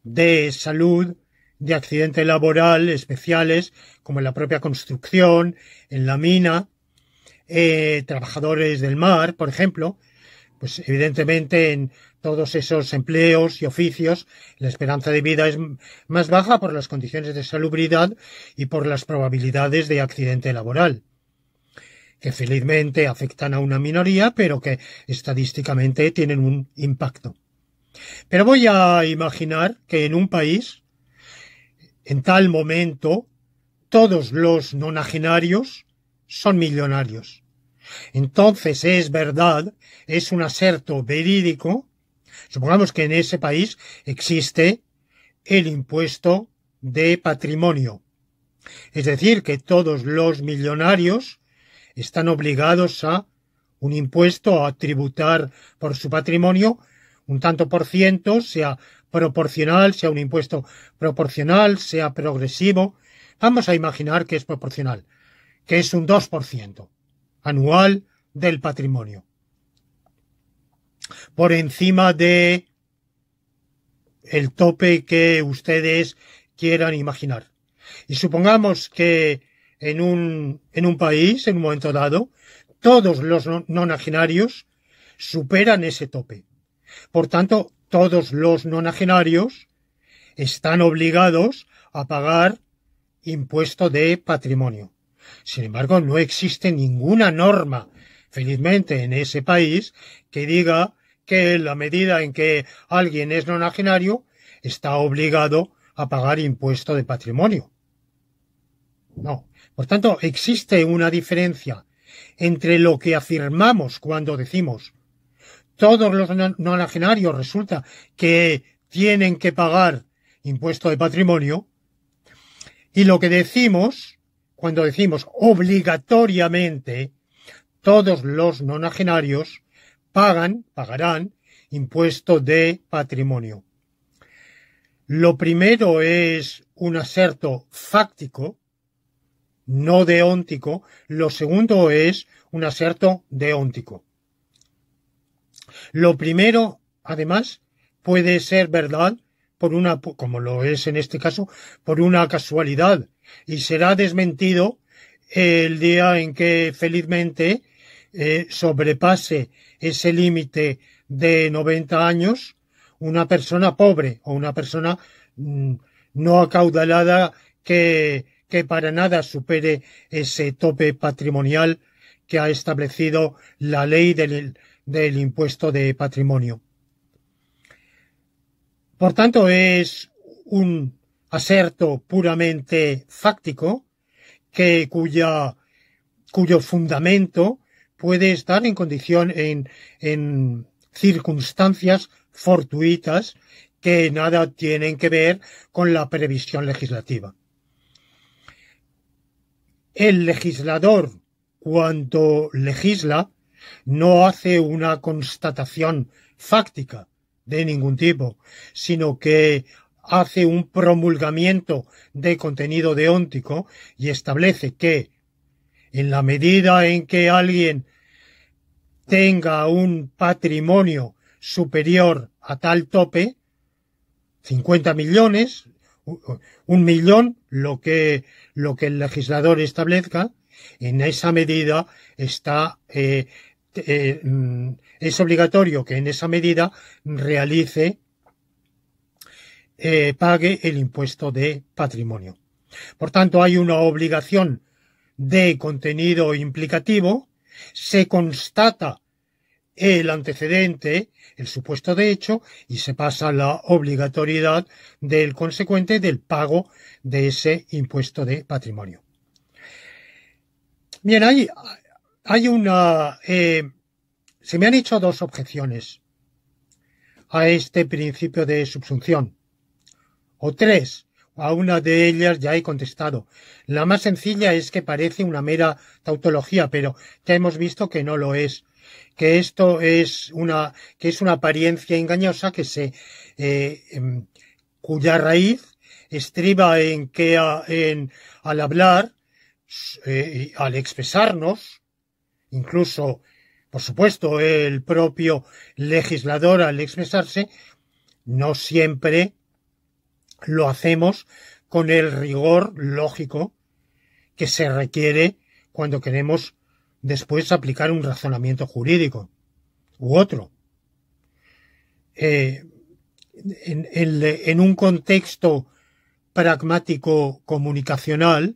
de salud, de accidente laboral especiales, como en la propia construcción, en la mina, trabajadores del mar, por ejemplo, pues evidentemente en todos esos empleos y oficios la esperanza de vida es más baja por las condiciones de salubridad y por las probabilidades de accidente laboral, que felizmente afectan a una minoría, pero que estadísticamente tienen un impacto. Pero voy a imaginar que en un país, en tal momento, todos los nonagenarios son millonarios. Entonces es verdad, es un aserto verídico. Supongamos que en ese país existe el impuesto de patrimonio. Es decir, que todos los millonarios están obligados a un impuesto, a tributar por su patrimonio un tanto por ciento, sea proporcional, sea un impuesto proporcional, sea progresivo. Vamos a imaginar que es proporcional, que es un 2% anual del patrimonio, por encima de el tope que ustedes quieran imaginar. Y supongamos que en un país, en un momento dado, todos los nonagenarios superan ese tope. Por tanto, todos los nonagenarios están obligados a pagar impuesto de patrimonio. Sin embargo, no existe ninguna norma, felizmente, en ese país que diga que en la medida en que alguien es nonagenario está obligado a pagar impuesto de patrimonio. No. Por tanto, existe una diferencia entre lo que afirmamos cuando decimos todos los nonagenarios resulta que tienen que pagar impuesto de patrimonio, y lo que decimos cuando decimos obligatoriamente todos los nonagenarios pagarán impuesto de patrimonio. Lo primero es un aserto fáctico, no deóntico. Lo segundo es un aserto deóntico. Lo primero, además, puede ser verdad como lo es en este caso, por una casualidad, y será desmentido el día en que felizmente sobrepase ese límite de 90 años una persona pobre o una persona no acaudalada que para nada supere ese tope patrimonial que ha establecido la ley del impuesto de patrimonio. Por tanto, es un aserto puramente fáctico cuyo fundamento puede estar en circunstancias fortuitas que nada tienen que ver con la previsión legislativa. El legislador, cuando legisla, no hace una constatación fáctica de ningún tipo, sino que hace un promulgamiento de contenido deóntico y establece que en la medida en que alguien tenga un patrimonio superior a tal tope, 50 millones, 1.000.000, lo que el legislador establezca, en esa medida es obligatorio que en esa medida pague el impuesto de patrimonio. Por tanto, hay una obligación de contenido implicativo, se constata el antecedente, el supuesto de hecho, y se pasa la obligatoriedad del consecuente del pago de ese impuesto de patrimonio. Bien, hay una... se me han hecho dos objeciones a este principio de subsunción, o tres. A una de ellas ya he contestado. La más sencilla es que parece una mera tautología, pero ya hemos visto que no lo es. Que esto es una apariencia engañosa cuya raíz estriba en que al hablar, al expresarnos, incluso, por supuesto, el propio legislador al expresarse, no siempre lo hacemos con el rigor lógico que se requiere cuando queremos después aplicar un razonamiento jurídico u otro. En un contexto pragmático comunicacional,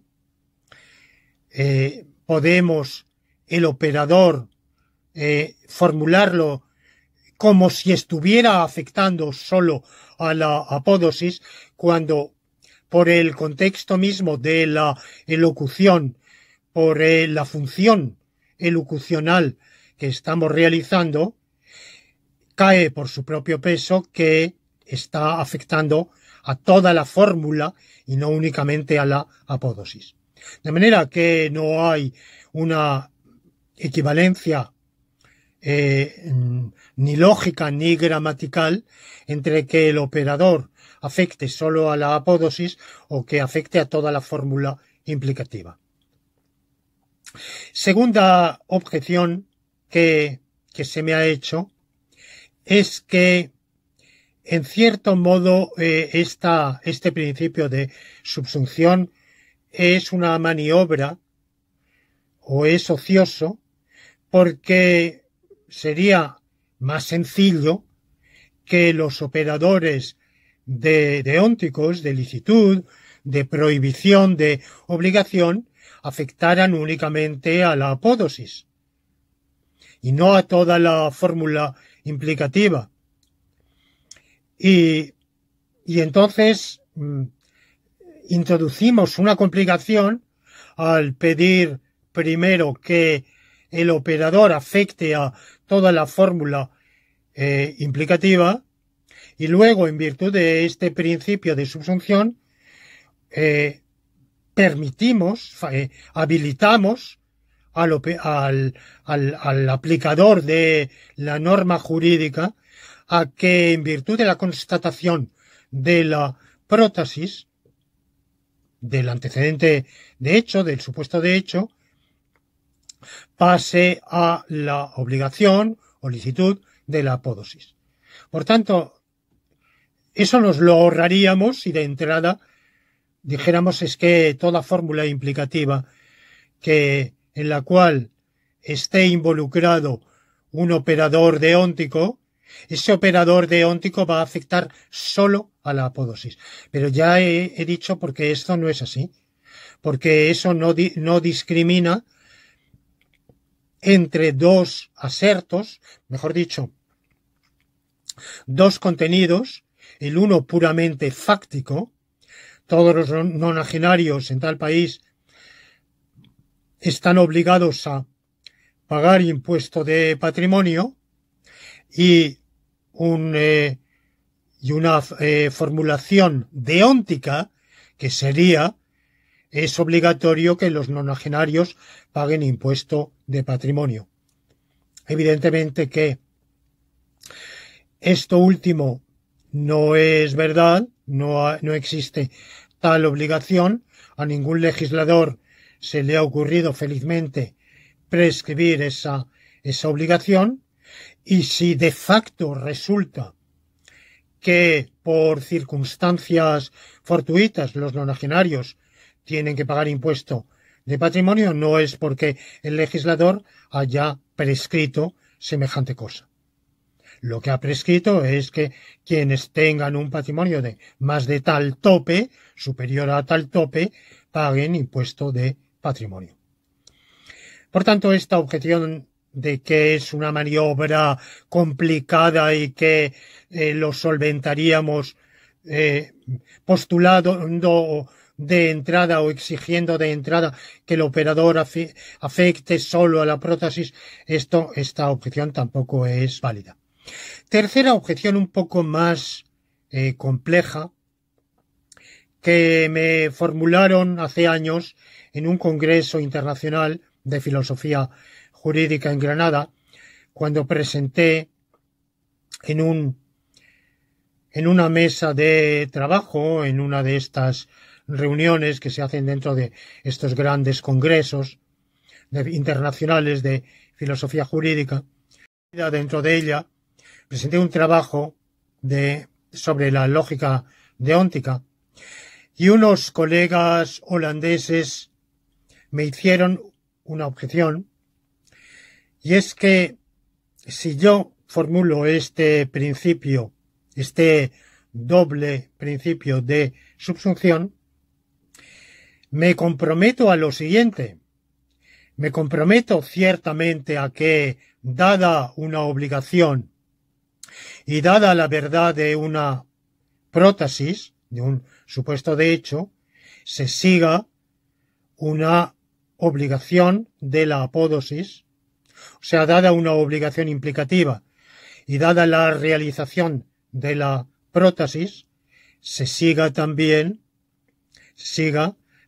podemos el operador formularlo como si estuviera afectando solo a la apódosis, cuando por el contexto mismo de la elocución, por la función elocucional que estamos realizando, cae por su propio peso que está afectando a toda la fórmula y no únicamente a la apódosis. De manera que no hay una equivalencia ni lógica ni gramatical entre que el operador afecte solo a la apódosis o que afecte a toda la fórmula implicativa. Segunda objeción que se me ha hecho es que, en cierto modo, este principio de subsunción es una maniobra o es ocioso, porque sería más sencillo que los operadores deónticos, de licitud, de prohibición, de obligación, afectaran únicamente a la apódosis y no a toda la fórmula implicativa. Y entonces introducimos una complicación al pedir primero que el operador afecte a toda la fórmula implicativa, y luego, en virtud de este principio de subsunción, habilitamos al aplicador de la norma jurídica a que, en virtud de la constatación de la prótesis, del antecedente de hecho, del supuesto de hecho, pase a la obligación o licitud de la apódosis. Por tanto, eso nos lo ahorraríamos si de entrada dijéramos es que toda fórmula implicativa en la cual esté involucrado un operador deóntico, ese operador deóntico va a afectar solo a la apódosis. Pero ya he dicho porque esto no es así, porque eso no discrimina entre dos asertos, mejor dicho, dos contenidos, el uno puramente fáctico. Todos los nonagenarios en tal país están obligados a pagar impuesto de patrimonio, y una formulación deóntica que sería: es obligatorio que los nonagenarios paguen impuesto de patrimonio. Evidentemente que esto último no es verdad, no existe tal obligación. A ningún legislador se le ha ocurrido felizmente prescribir esa obligación, y si de facto resulta que por circunstancias fortuitas los nonagenarios tienen que pagar impuesto de patrimonio, no es porque el legislador haya prescrito semejante cosa. Lo que ha prescrito es que quienes tengan un patrimonio de más de tal tope, superior a tal tope, paguen impuesto de patrimonio. Por tanto, esta objeción de que es una maniobra complicada y que lo solventaríamos postulando de entrada o exigiendo de entrada que el operador afecte solo a la prótesis, esta objeción tampoco es válida. Tercera objeción un poco más compleja, que me formularon hace años en un congreso internacional de filosofía jurídica en Granada, cuando presenté en una mesa de trabajo, en una de estas reuniones que se hacen dentro de estos grandes congresos internacionales de filosofía jurídica. Dentro de ella presenté un trabajo sobre la lógica deóntica, y unos colegas holandeses me hicieron una objeción, y es que si yo formulo este principio, este doble principio de subsunción, me comprometo a lo siguiente. Me comprometo ciertamente a que, dada una obligación y dada la verdad de una prótesis, de un supuesto de hecho, se siga una obligación de la apódosis, o sea, dada una obligación implicativa y dada la realización de la prótesis, se siga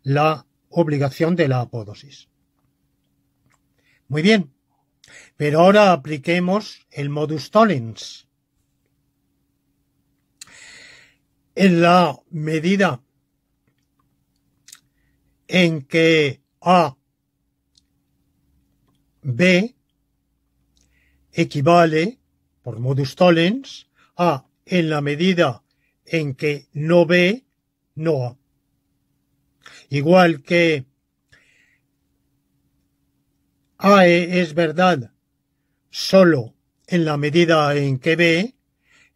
la obligación de la apódosis. Muy bien, pero ahora apliquemos el modus tollens. En la medida en que A, B equivale, por modus tollens, a en la medida en que no B, no A. Igual que A es verdad solo en la medida en que B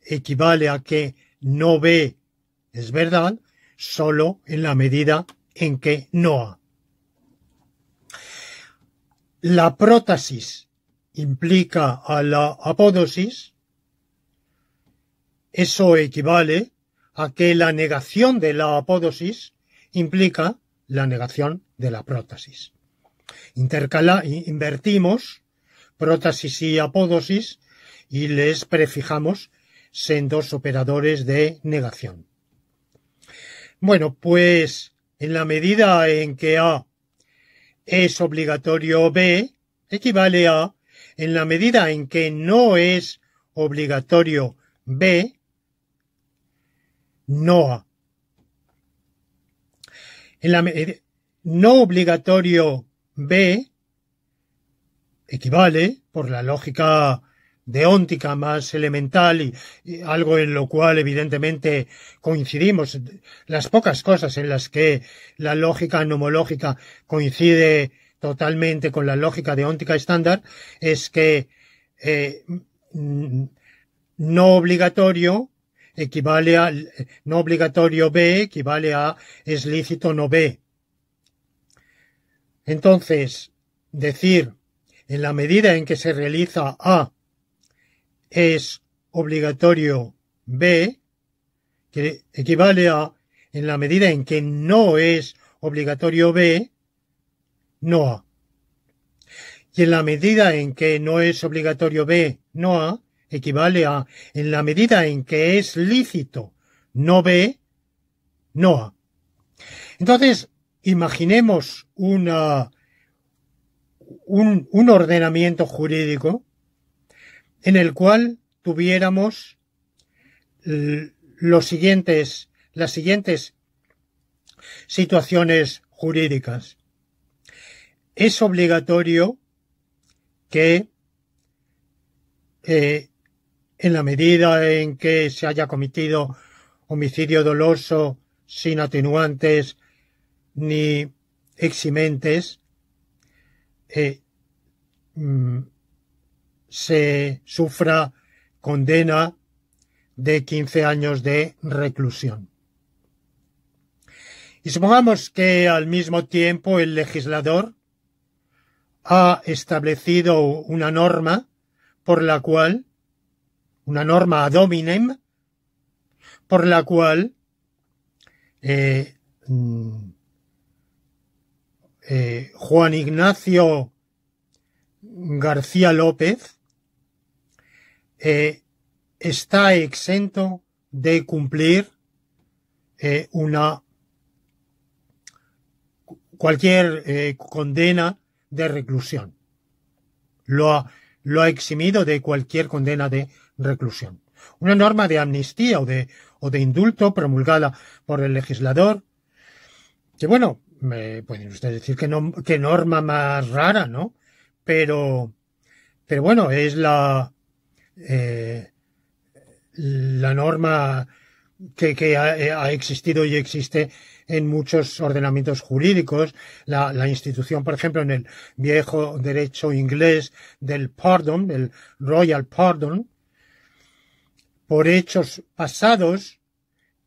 equivale a que no B es verdad solo en la medida en que no A. La prótesis implica a la apódosis. Eso equivale a que la negación de la apódosis implica la negación de la prótesis. Invertimos prótesis y apódosis y les prefijamos sendos operadores de negación. Bueno, pues en la medida en que A es obligatorio B, equivale a en la medida en que no es obligatorio B, no A. En la no obligatorio B equivale, por la lógica deóntica más elemental y algo en lo cual evidentemente coincidimos, las pocas cosas en las que la lógica nomológica coincide totalmente con la lógica deóntica estándar, es que no obligatorio B equivale a es lícito no B. Entonces, decir en la medida en que se realiza A es obligatorio B, que equivale a en la medida en que no es obligatorio B, no A. Y en la medida en que no es obligatorio B, no A, equivale a en la medida en que es lícito no B, no A. Entonces, imaginemos un ordenamiento jurídico en el cual tuviéramos las siguientes situaciones jurídicas. Es obligatorio que en la medida en que se haya cometido homicidio doloso sin atenuantes ni eximentes, se sufra condena de 15 años de reclusión. Y supongamos que al mismo tiempo el legislador ha establecido una norma por la cual, una norma ad hominem, por la cual Juan Ignacio García López está exento de cumplir cualquier condena de reclusión. Lo ha eximido de cualquier condena de reclusión. Una norma de amnistía o de indulto promulgada por el legislador, que bueno, pueden ustedes decir que norma más rara, ¿no? Pero bueno, es la norma que ha existido y existe en muchos ordenamientos jurídicos. La institución, por ejemplo, en el viejo derecho inglés del pardon, del royal pardon, por hechos pasados,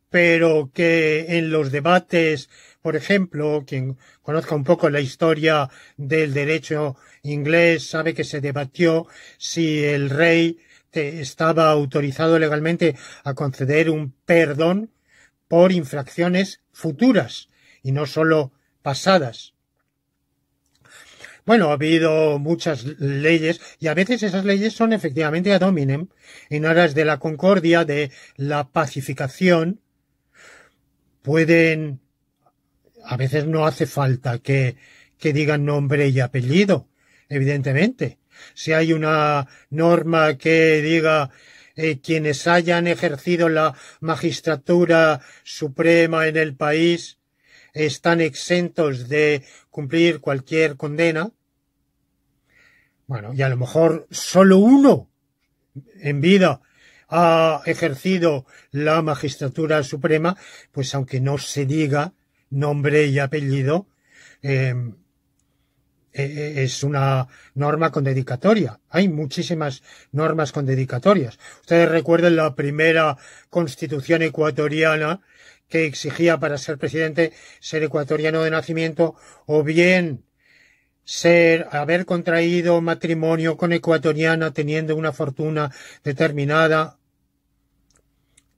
pero que en los debates, por ejemplo, quien conozca un poco la historia del derecho inglés sabe que se debatió si el rey estaba autorizado legalmente a conceder un perdón por infracciones futuras y no solo pasadas. Bueno, ha habido muchas leyes y a veces esas leyes son efectivamente ad hominem, en aras de la concordia, de la pacificación. A veces no hace falta que digan nombre y apellido, evidentemente. Si hay una norma que diga quienes hayan ejercido la magistratura suprema en el país están exentos de cumplir cualquier condena, bueno, y a lo mejor solo uno en vida ha ejercido la magistratura suprema, pues aunque no se diga nombre y apellido, es una norma con dedicatoria. Hay muchísimas normas con dedicatorias. Ustedes recuerden la primera constitución ecuatoriana que exigía para ser presidente ser ecuatoriano de nacimiento o bien haber contraído matrimonio con ecuatoriana teniendo una fortuna determinada.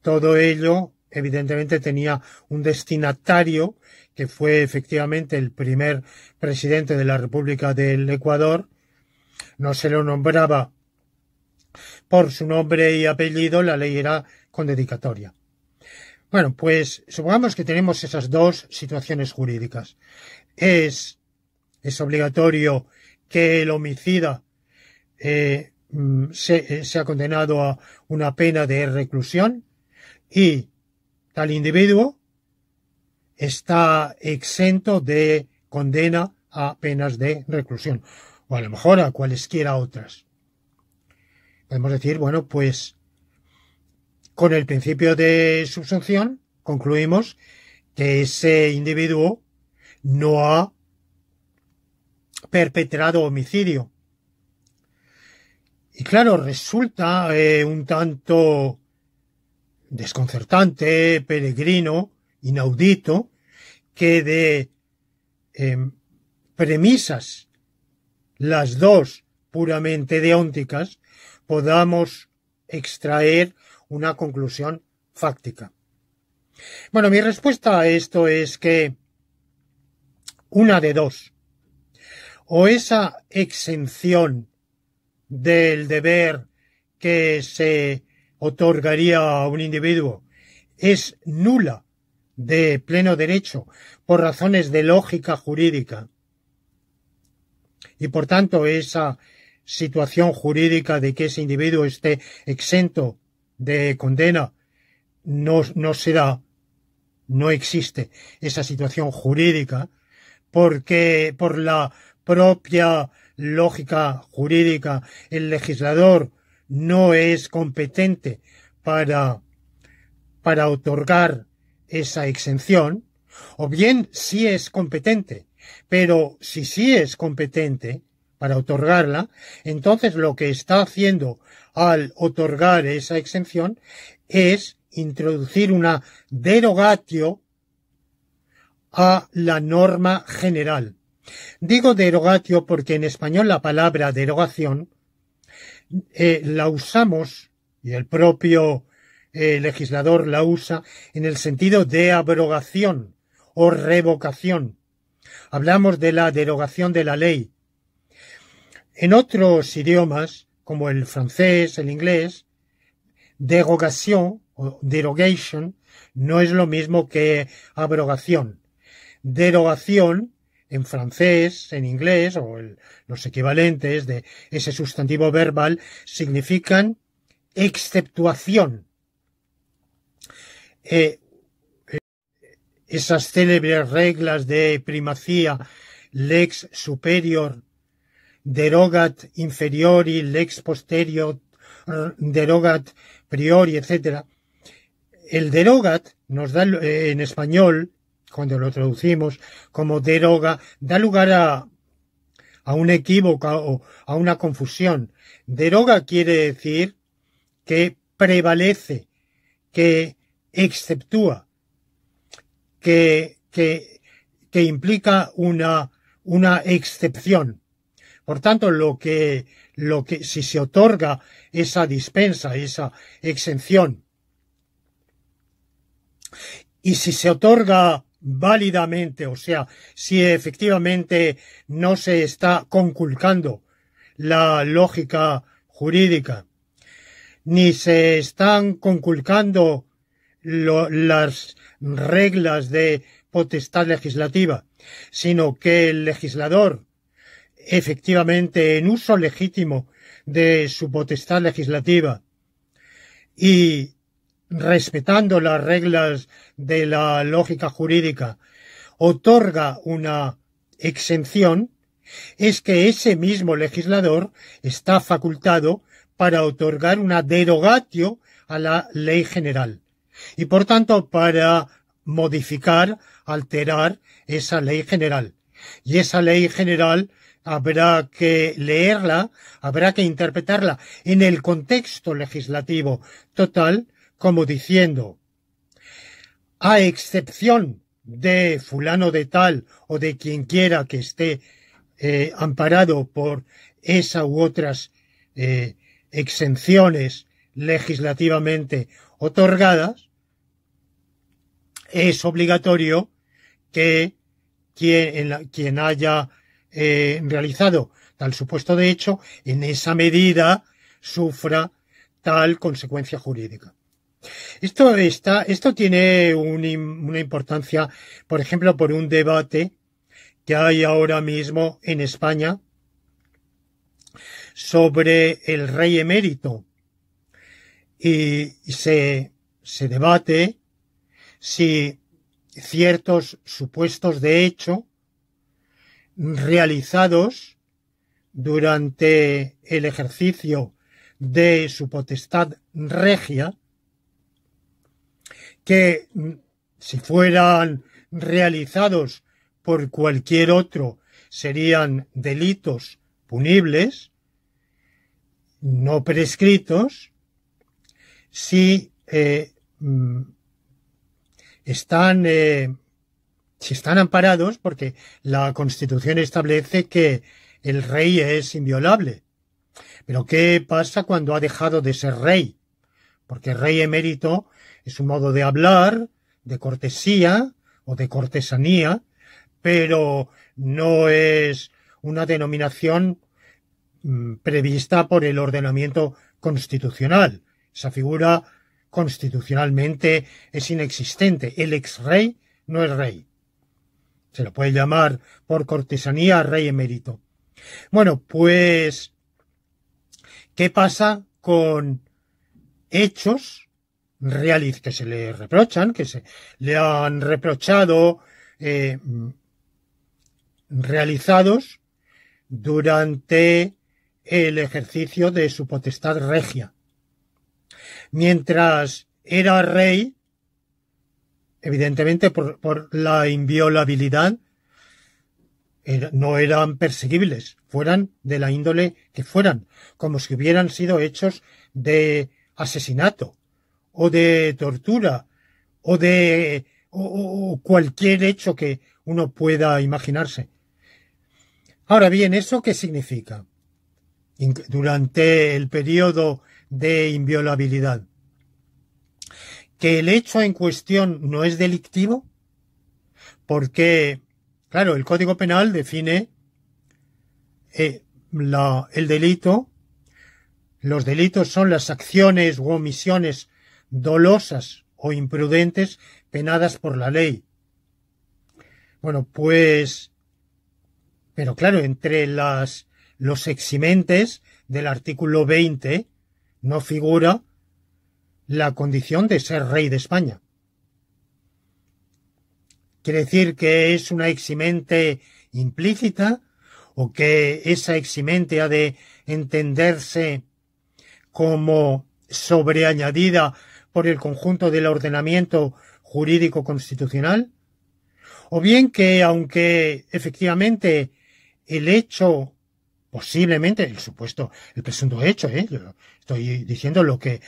Todo ello, evidentemente, tenía un destinatario que fue efectivamente el primer presidente de la República del Ecuador. No se lo nombraba por su nombre y apellido, la ley era con dedicatoria. Bueno, pues supongamos que tenemos esas dos situaciones jurídicas. Es obligatorio que el homicida sea condenado a una pena de reclusión y tal individuo está exento de condena a penas de reclusión o a lo mejor a cualesquiera otras. Podemos decir, bueno, pues con el principio de subsunción concluimos que ese individuo no ha perpetrado homicidio. Y claro, resulta un tanto desconcertante, peregrino, inaudito, que de premisas las dos puramente deónticas podamos extraer una conclusión fáctica. Bueno, mi respuesta a esto es que una de dos. O esa exención del deber que se otorgaría a un individuo es nula de pleno derecho por razones de lógica jurídica y por tanto esa situación jurídica de que ese individuo esté exento de condena no se da, no existe esa situación jurídica porque por la propia lógica jurídica el legislador no es competente para otorgar esa exención, o bien sí es competente, pero si sí es competente para otorgarla, entonces lo que está haciendo al otorgar esa exención es introducir una derogatio a la norma general. Digo derogatio porque en español la palabra derogación la usamos, y el propio legislador la usa, en el sentido de abrogación o revocación. Hablamos de la derogación de la ley. En otros idiomas, como el francés, el inglés, derogación o derogation no es lo mismo que abrogación. Derogación, en francés, en inglés, o los equivalentes de ese sustantivo verbal, significan exceptuación. Esas célebres reglas de primacía, lex superior, derogat inferiori, lex posterior, derogat priori, etc. El derogat nos da en español, cuando lo traducimos como deroga, da lugar a un equívoco o a una confusión. Deroga quiere decir que prevalece, que exceptúa, que implica una excepción. Por tanto, lo que si se otorga esa dispensa, esa exención, y si se otorga válidamente, o sea, si efectivamente no se está conculcando la lógica jurídica, ni se están conculcando las reglas de potestad legislativa, sino que el legislador, efectivamente, en uso legítimo de su potestad legislativa y respetando las reglas de la lógica jurídica, otorga una exención, es que ese mismo legislador está facultado para otorgar una derogatio a la ley general y, por tanto, para modificar, alterar esa ley general. Y esa ley general habrá que leerla, habrá que interpretarla en el contexto legislativo total, como diciendo, a excepción de fulano de tal o de quien quiera que esté amparado por esa u otras exenciones legislativamente otorgadas, es obligatorio que quien haya realizado tal supuesto de hecho, en esa medida sufra tal consecuencia jurídica. Esto tiene una importancia, por ejemplo, por un debate que hay ahora mismo en España sobre el rey emérito. Y se debate si ciertos supuestos de hecho realizados durante el ejercicio de su potestad regia, que si fueran realizados por cualquier otro serían delitos punibles, no prescritos, si están amparados, porque la Constitución establece que el rey es inviolable. Pero ¿qué pasa cuando ha dejado de ser rey? Porque rey emérito es un modo de hablar, de cortesía o de cortesanía, pero no es una denominación prevista por el ordenamiento constitucional. Esa figura constitucionalmente es inexistente. El ex-rey no es rey. Se lo puede llamar por cortesanía rey emérito. Bueno, pues, ¿qué pasa con hechos que se le reprochan, que se le han reprochado, realizados durante el ejercicio de su potestad regia? Mientras era rey, evidentemente por la inviolabilidad, no eran perseguibles, fueran de la índole que fueran, como si hubieran sido hechos de asesinato o de tortura o cualquier hecho que uno pueda imaginarse. Ahora bien, ¿eso qué significa? Durante el periodo de inviolabilidad, ¿que el hecho en cuestión no es delictivo? porque, claro, el Código Penal define el delito. Los delitos son las acciones u omisiones dolosas o imprudentes penadas por la ley. Bueno, pues, pero claro, entre los eximentes del artículo 20 no figura la condición de ser rey de España. ¿Quiere decir que es una eximente implícita o que esa eximente ha de entenderse como sobreañadida por el conjunto del ordenamiento jurídico constitucional? O bien que, aunque efectivamente el hecho, posiblemente el presunto hecho, yo estoy diciendo lo que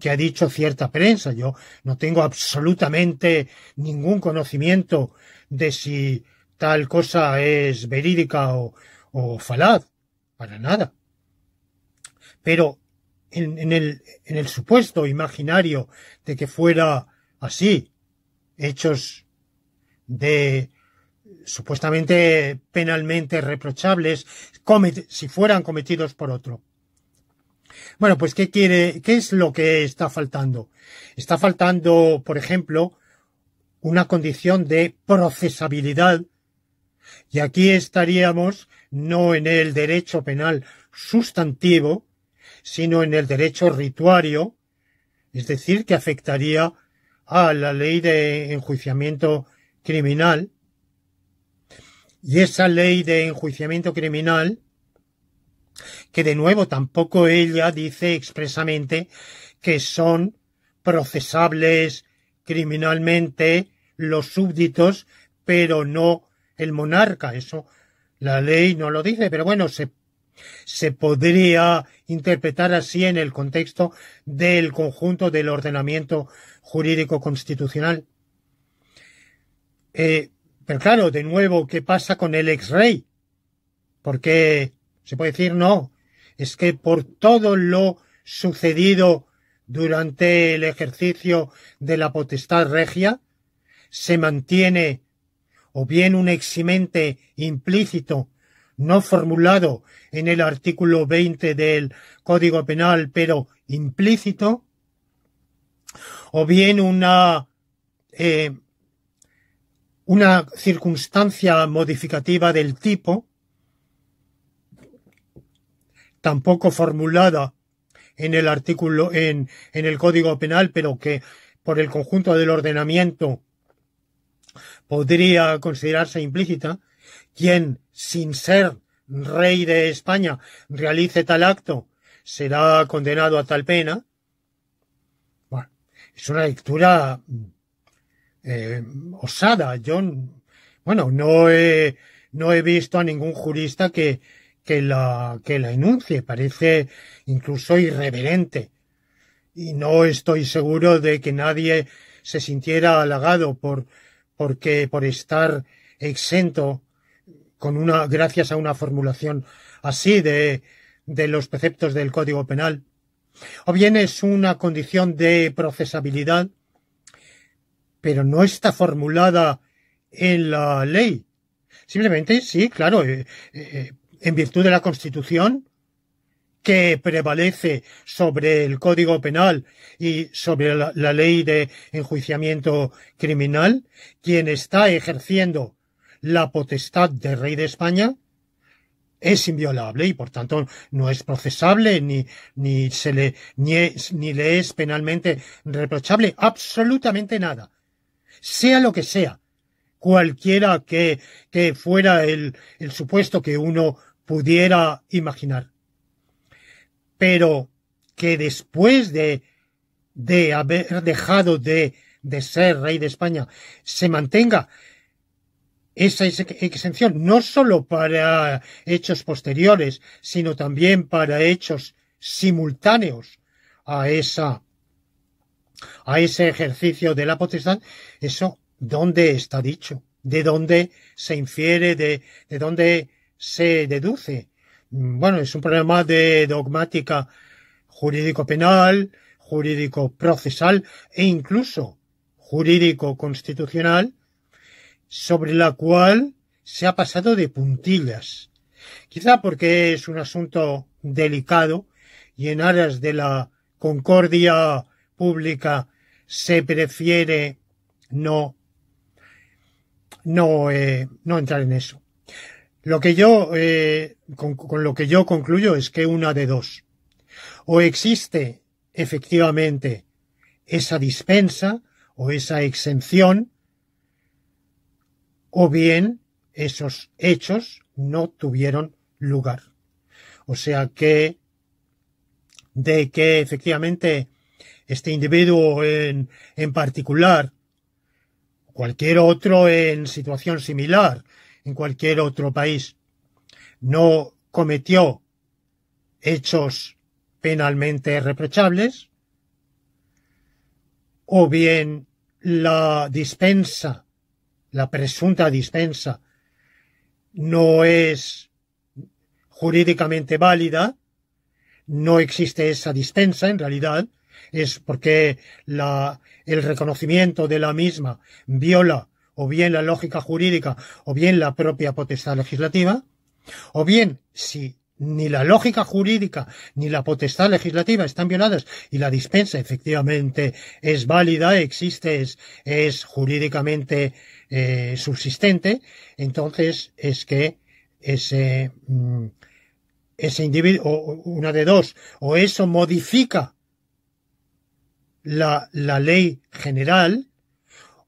ha dicho cierta prensa, yo no tengo absolutamente ningún conocimiento de si tal cosa es verídica o falaz, para nada. Pero en el supuesto imaginario de que fuera así, hechos de supuestamente penalmente reprochables, si fueran cometidos por otro. Bueno, pues ¿qué es lo que está faltando? Está faltando, por ejemplo, una condición de procesabilidad, y aquí estaríamos no en el derecho penal sustantivo, sino en el derecho rituario, es decir, que afectaría a la ley de enjuiciamiento criminal. Y esa ley de enjuiciamiento criminal, que de nuevo tampoco ella dice expresamente que son procesables criminalmente los súbditos, pero no el monarca. Eso la ley no lo dice, pero bueno, se podría interpretar así en el contexto del conjunto del ordenamiento jurídico constitucional. Pero claro, de nuevo, ¿qué pasa con el ex-rey? Porque se puede decir no, es que por todo lo sucedido durante el ejercicio de la potestad regia, se mantiene o bien un eximente implícito no formulado en el artículo 20 del Código Penal, pero implícito, o bien una circunstancia modificativa del tipo, tampoco formulada en el artículo, en el Código Penal, pero que por el conjunto del ordenamiento podría considerarse implícita. Quien, sin ser rey de España, realice tal acto, será condenado a tal pena. Bueno, es una lectura osada. Yo, bueno, no he visto a ningún jurista que la enuncie. Parece incluso irreverente. Y no estoy seguro de que nadie se sintiera halagado por estar exento gracias a una formulación así de los preceptos del Código Penal. O bien es una condición de procesabilidad, pero no está formulada en la ley. Simplemente, sí, claro, en virtud de la Constitución, que prevalece sobre el Código Penal y sobre la ley de enjuiciamiento criminal, quien está ejerciendo la potestad de rey de España es inviolable y por tanto no es procesable ni le es penalmente reprochable absolutamente nada, sea lo que sea, cualquiera que fuera el supuesto que uno pudiera imaginar. Pero que después de haber dejado de ser rey de España se mantenga esa exención no sólo para hechos posteriores, sino también para hechos simultáneos a ese ejercicio de la potestad, eso, ¿dónde está dicho? ¿De dónde se infiere? ¿De dónde se deduce? Bueno, es un problema de dogmática jurídico-penal, jurídico-procesal e incluso jurídico-constitucional, sobre la cual se ha pasado de puntillas. Quizá porque es un asunto delicado y en aras de la concordia pública se prefiere no entrar en eso. Lo que yo, con lo que yo concluyo es que una de dos. O existe efectivamente esa dispensa o esa exención, o bien esos hechos no tuvieron lugar. O sea que, de que efectivamente este individuo en particular, cualquier otro en situación similar, en cualquier otro país, no cometió hechos penalmente reprochables, o bien la dispensa, la presunta dispensa, no es jurídicamente válida, no existe esa dispensa en realidad, es porque el reconocimiento de la misma viola o bien la lógica jurídica o bien la propia potestad legislativa, o bien si ni la lógica jurídica ni la potestad legislativa están violadas y la dispensa efectivamente es válida, existe, es jurídicamente subsistente, entonces es que ese individuo, una de dos, o eso modifica la ley general,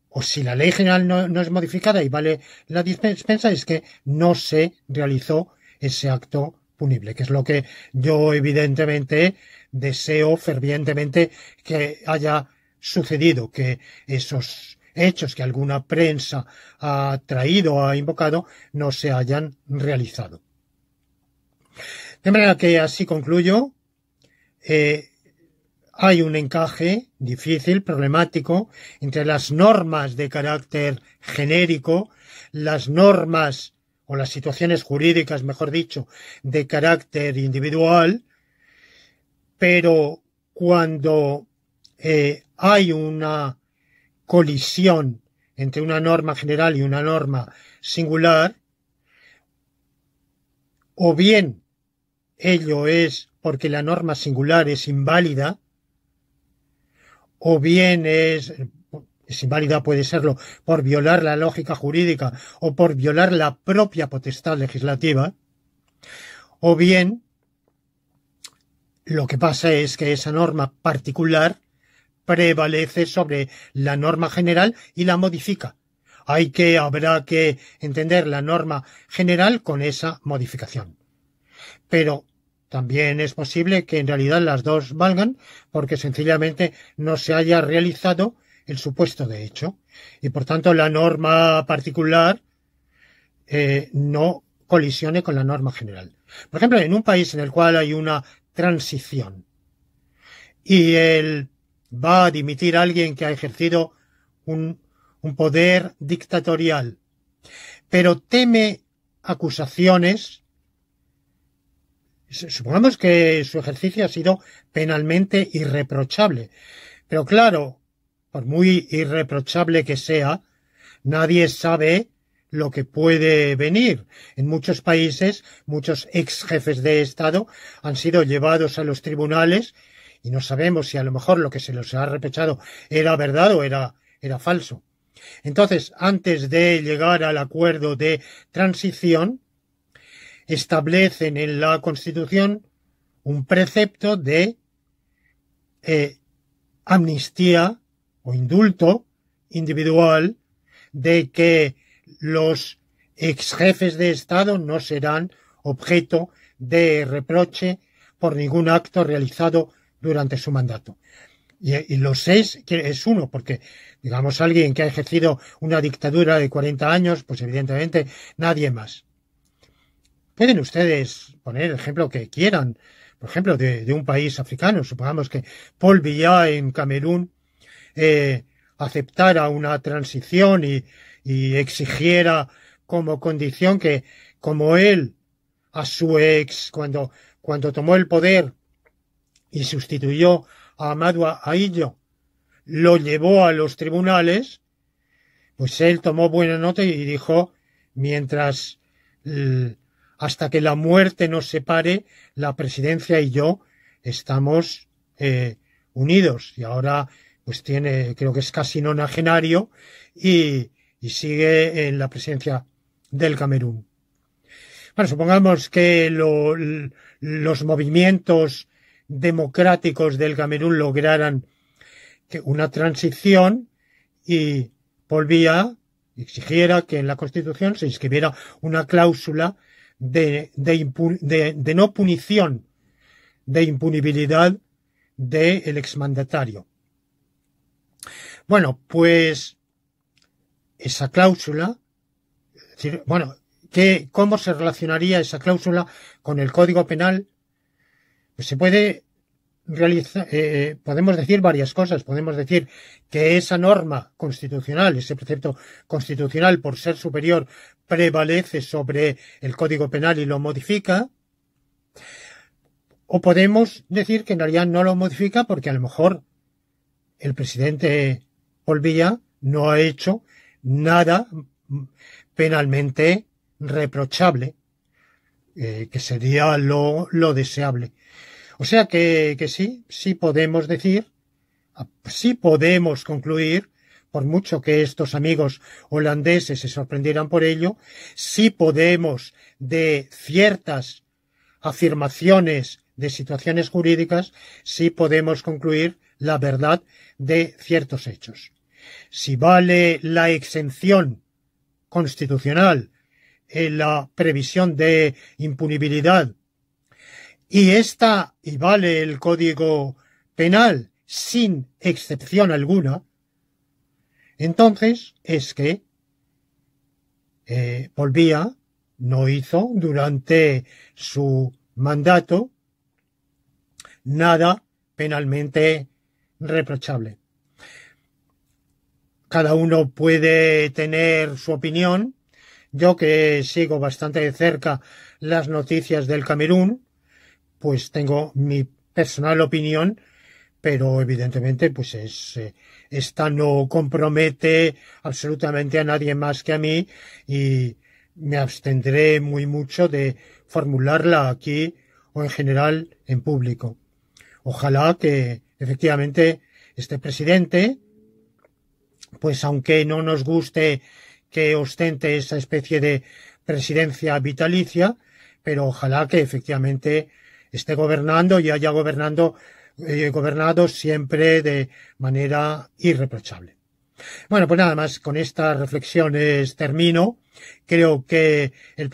o si la ley general no es modificada y vale la dispensa, es que no se realizó ese acto punible, que es lo que yo evidentemente deseo fervientemente que haya sucedido, que esos hechos que alguna prensa ha traído, ha invocado, no se hayan realizado. De manera que así concluyo. Hay un encaje difícil, problemático, entre las normas de carácter genérico, las normas o las situaciones jurídicas, mejor dicho, de carácter individual, pero cuando hay una colisión entre una norma general y una norma singular, o bien ello es porque la norma singular es inválida, o bien es inválida, puede serlo por violar la lógica jurídica o por violar la propia potestad legislativa, o bien lo que pasa es que esa norma particular prevalece sobre la norma general y la modifica. Habrá que entender la norma general con esa modificación. Pero también es posible que en realidad las dos valgan porque sencillamente no se haya realizado el supuesto de hecho y por tanto la norma particular no colisione con la norma general. Por ejemplo, en un país en el cual hay una transición y va a dimitir alguien que ha ejercido un poder dictatorial, pero teme acusaciones. Supongamos que su ejercicio ha sido penalmente irreprochable, pero claro, por muy irreprochable que sea, nadie sabe lo que puede venir. En muchos países, muchos ex jefes de Estado han sido llevados a los tribunales y no sabemos si a lo mejor lo que se les ha reprochado era verdad o era falso. Entonces, antes de llegar al acuerdo de transición, establecen en la Constitución un precepto de amnistía o indulto individual de que los ex jefes de Estado no serán objeto de reproche por ningún acto realizado durante su mandato. Y los 6 es uno, porque, digamos, alguien que ha ejercido una dictadura de 40 años, pues evidentemente nadie más. Pueden ustedes poner el ejemplo que quieran, por ejemplo, de un país africano. Supongamos que Paul Biya en Camerún aceptara una transición y exigiera como condición que, como él, a su ex, cuando tomó el poder y sustituyó a Amadou Ahidjo, lo llevó a los tribunales, pues él tomó buena nota y dijo, mientras hasta que la muerte nos separe, la presidencia y yo estamos unidos. Y ahora pues creo que es casi nonagenario y sigue en la presidencia del Camerún. Bueno, supongamos que los movimientos democráticos del Camerún lograran una transición y Paul Biya exigiera que en la Constitución se inscribiera una cláusula de no punición, de impunibilidad del exmandatario. Bueno, pues esa cláusula, es decir, bueno, ¿cómo se relacionaría esa cláusula con el Código Penal? Pues se puede realizar, podemos decir varias cosas. Podemos decir que esa norma constitucional, ese precepto constitucional, por ser superior, prevalece sobre el Código Penal y lo modifica. O podemos decir que en realidad no lo modifica porque a lo mejor el presidente Paul Biya no ha hecho nada penalmente reprochable, que sería lo deseable. O sea que sí podemos decir, sí podemos concluir, por mucho que estos amigos holandeses se sorprendieran por ello, sí podemos de ciertas afirmaciones de situaciones jurídicas, sí podemos concluir la verdad de ciertos hechos. Si vale la exención constitucional, la previsión de impunibilidad, y vale el Código Penal sin excepción alguna, entonces es que Paul Biya no hizo durante su mandato nada penalmente reprochable. Cada uno puede tener su opinión. Yo, que sigo bastante de cerca las noticias del Camerún, pues tengo mi personal opinión, pero evidentemente pues esta no compromete absolutamente a nadie más que a mí y me abstendré muy mucho de formularla aquí o en general en público. Ojalá que efectivamente este presidente, pues aunque no nos guste que ostente esa especie de presidencia vitalicia, pero ojalá que efectivamente esté gobernando y haya gobernado siempre de manera irreprochable. Bueno, pues nada más, con estas reflexiones termino. Creo que el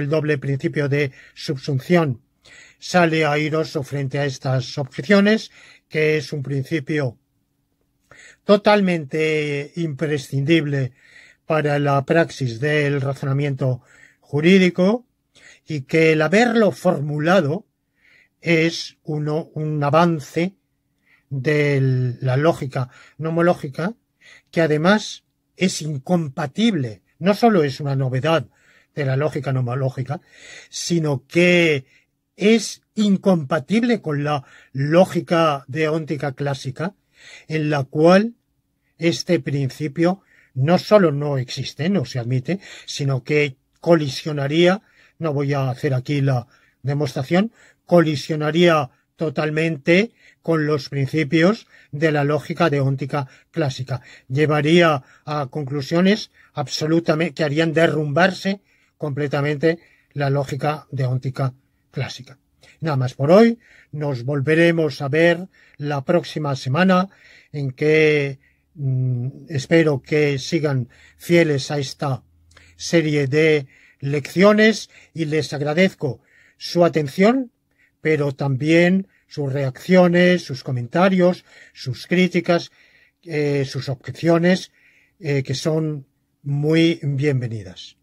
doble principio de subsunción sale airoso frente a estas objeciones, que es un principio totalmente imprescindible para la praxis del razonamiento jurídico y que el haberlo formulado es un avance de la lógica nomológica, que además es incompatible, no solo es una novedad de la lógica nomológica, sino que es incompatible con la lógica deóntica clásica, en la cual este principio no solo no existe, no se admite, sino que colisionaría, no voy a hacer aquí la demostración, colisionaría totalmente con los principios de la lógica deóntica clásica. Llevaría a conclusiones absolutamente que harían derrumbarse completamente la lógica deóntica clásica. Nada más por hoy. Nos volveremos a ver la próxima semana, en que espero que sigan fieles a esta serie de lecciones y les agradezco su atención, pero también sus reacciones, sus comentarios, sus críticas, sus objeciones, que son muy bienvenidas.